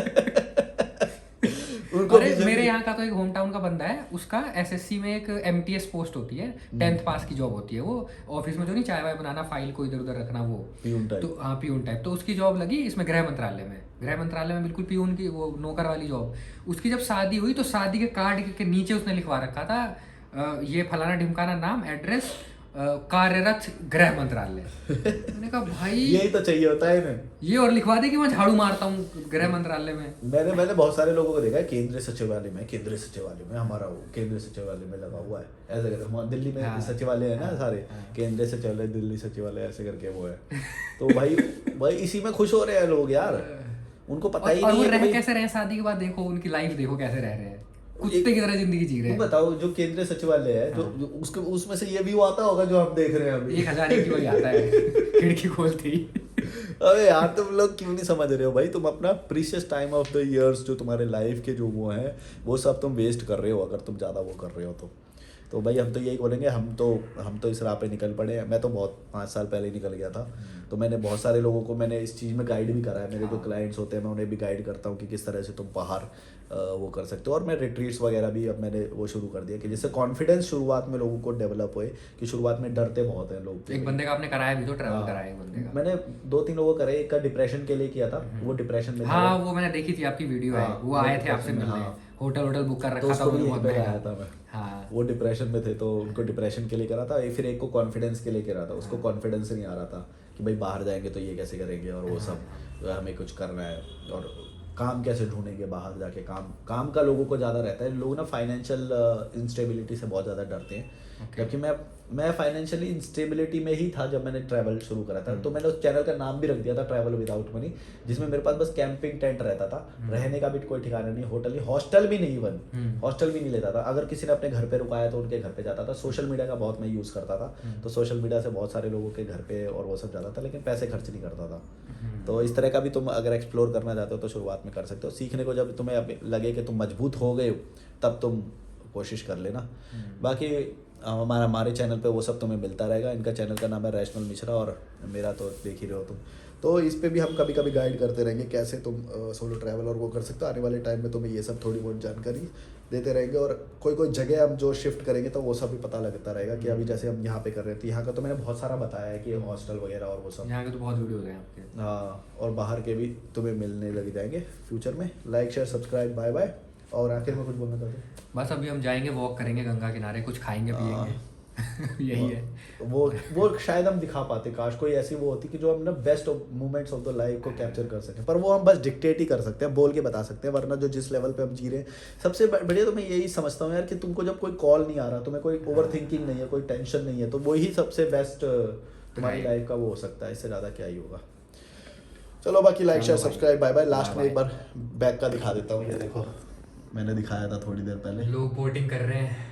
अरे मेरे यहाँ का तो एक होम टाउन का बंदा है, उसका SSC में एक MTS पोस्ट होती है, 10th पास की जॉब होती है, वो ऑफिस में जो नहीं चाय वाय बनाना, फाइल को इधर उधर रखना, वो पियून टाइप। तो हाँ, पियून टाइप। तो उसकी जॉब लगी इसमें गृह मंत्रालय में बिल्कुल पियून की, वो नौकर वाली जॉब। उसकी जब शादी हुई तो शादी के कार्ड के नीचे उसने लिखवा रखा था ये फलाना ढिमकाना नाम, एड्रेस, कार्यरत गृह मंत्रालय। मैंने कहा भाई यही तो चाहिए होता है ना, ये और लिखवा दे कि मैं झाड़ू मारता हूँ गृह मंत्रालय में। मैंने बहुत सारे लोगों को देखा है, केंद्रीय सचिवालय में हमारा वो केंद्रीय सचिवालय में लगा हुआ है, ऐसे करके। हमारे दिल्ली में सचिवालय है ना सारे, केंद्रीय सचिवालय, दिल्ली सचिवालय, ऐसे करके वो है। तो भाई इसी में खुश हो रहे हैं लोग यार, उनको पता ही नहीं है। रह कैसे रहे शादी के बाद, देखो उनकी लाइफ देखो कैसे रह रहे हैं, कुत्ते की तरह जिंदगी जी रहे हैं। बताओ, जो केंद्रीय सचिवालय है, जो उसके उसमें से ये व्यू आता होगा जो हम देख रहे हैं अभी। 1001 की वही आता है खिड़की खोलती। अबे यार, तुम लोग क्यों नहीं समझ रहे हो भाई? तुम अपना precious time of the years, जो तुम्हारे लाइफ के जो वो हैं, वो सब तुम वेस्ट कर रहे हो अगर तुम ज़्यादा वो कर रहे हो तो भाई हम तो यही बोलेंगे, हम तो इस राह पे निकल पड़े हैं। मैं तो बहुत 5 साल पहले ही निकल गया था, तो मैंने बहुत सारे लोगों को मैंने इस चीज़ में गाइड भी करा है। मेरे जो क्लाइंट्स होते हैं मैं उन्हें भी गाइड करता हूँ कि किस तरह से तुम बाहर वो कर सकते हो। और मैं रिट्रीट्स वगैरह भी अब मैंने वो शुरू कर दिया कि जिससे कॉन्फिडेंस शुरुआत में लोगों को डेवलप होए, कि शुरुआत में डरते बहुत हैं लोग। एक बंदे का आपने कराया भी तो, ट्रैवल कराया बंदे का। मैंने 2-3 लोगों को करे, एक का डिप्रेशन के लिए किया था, वो डिप्रेशन में हाँ, वो मैंने देखी थी आपकी वीडियो है, वो आए थे आपसे मिलने, होटल बुक कर रखा था उन्होंने, बहुत आया था मैं। हाँ, वो डिप्रेशन में थे तो उनको डिप्रेशन के लिए करा था, फिर एक को कॉन्फिडेंस के लिए करा था। उसको कॉन्फिडेंस नहीं आ रहा था कि भाई बाहर जाएंगे तो ये कैसे करेंगे और वो सब, हमें कुछ करना है और काम कैसे ढूंढेंगे बाहर जाके, काम का लोगों को ज़्यादा रहता है। लोग ना फाइनेंशियल इंस्टेबिलिटी से बहुत ज़्यादा डरते हैं। क्योंकि मैं फाइनेंशियली इंस्टेबिलिटी में ही था जब मैंने ट्रैवल शुरू करा था, तो मैंने उस चैनल का नाम भी रख दिया था ट्रैवल विदाउट मनी, जिसमें मेरे पास बस कैंपिंग टेंट रहता था, रहने का भी कोई ठिकाना नहीं, होटल नहीं, हॉस्टल भी नहीं, इवन हॉस्टल भी नहीं लेता था। अगर किसी ने अपने घर पे रुकाया तो उनके घर पे जाता था। सोशल मीडिया का बहुत मैं यूज़ करता था, तो सोशल मीडिया से बहुत सारे लोगों के घर पे और वो सब जाता था, लेकिन पैसे खर्च नहीं करता था। तो इस तरह का भी तुम अगर एक्सप्लोर करना चाहते हो तो शुरुआत में कर सकते हो। सीखने को जब तुम्हें लगे कि तुम मजबूत हो गए हो तब तुम कोशिश कर लेना। बाकी हमारे चैनल पे वो सब तुम्हें मिलता रहेगा। इनका चैनल का नाम है रैशनल मिश्रा और मेरा तो देख ही रहे हो तुम। तो इस पे भी हम कभी कभी गाइड करते रहेंगे कैसे तुम सोलो ट्रैवल और वो कर सकते हो। आने वाले टाइम में तुम्हें ये सब थोड़ी बहुत जानकारी देते रहेंगे, और कोई जगह हम जो शिफ्ट करेंगे तो वो सब भी पता लगता रहेगा कि अभी जैसे हम यहाँ पे कर रहे थे, यहाँ का तो मैंने बहुत सारा बताया है कि हॉस्टल वगैरह और वो सब। यहाँ के तो बहुत वीडियोज हैं आपके। हाँ, और बाहर के भी तुम्हें मिलने लग जाएंगे फ्यूचर में। Like share subscribe, bye bye. और आखिर में कुछ बोलना चाहते हो? बस अभी हम जाएंगे, वॉक करेंगे गंगा किनारे, कुछ खाएंगे पिएंगे। यही है। वो शायद हम दिखा पाते, काश कोई ऐसी वो होती कि जो हम ना best moments of the life को कैप्चर कर सकें, पर वो हम बस डिक्टेट ही कर सकते हैं, बोल के बता सकते हैं। वरना जो जिस लेवल पे हम जी रहे हैं, सबसे बढ़िया तो मैं यही समझता हूँ यार कि तुमको जब कोई कॉल नहीं आ रहा, तुम्हें कोई ओवर थिंकिंग नहीं है, कोई टेंशन नहीं है, तो वही सबसे बेस्ट तुम्हारी लाइफ का वो हो सकता है। इससे ज़्यादा क्या ही होगा। चलो बाकी like share subscribe, bye bye. Last में एक बार बैक का दिखा देता हूँ, ये देखो मैंने दिखाया था थोड़ी देर पहले। लोग बोटिंग कर रहे हैं।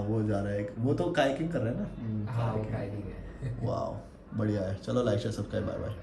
वो जा रहा है, वो तो काइकिंग कर रहे हैं ना। हाँ, वो काइकिंग है। वाह, बढ़िया है। चलो like share subscribe, bye bye.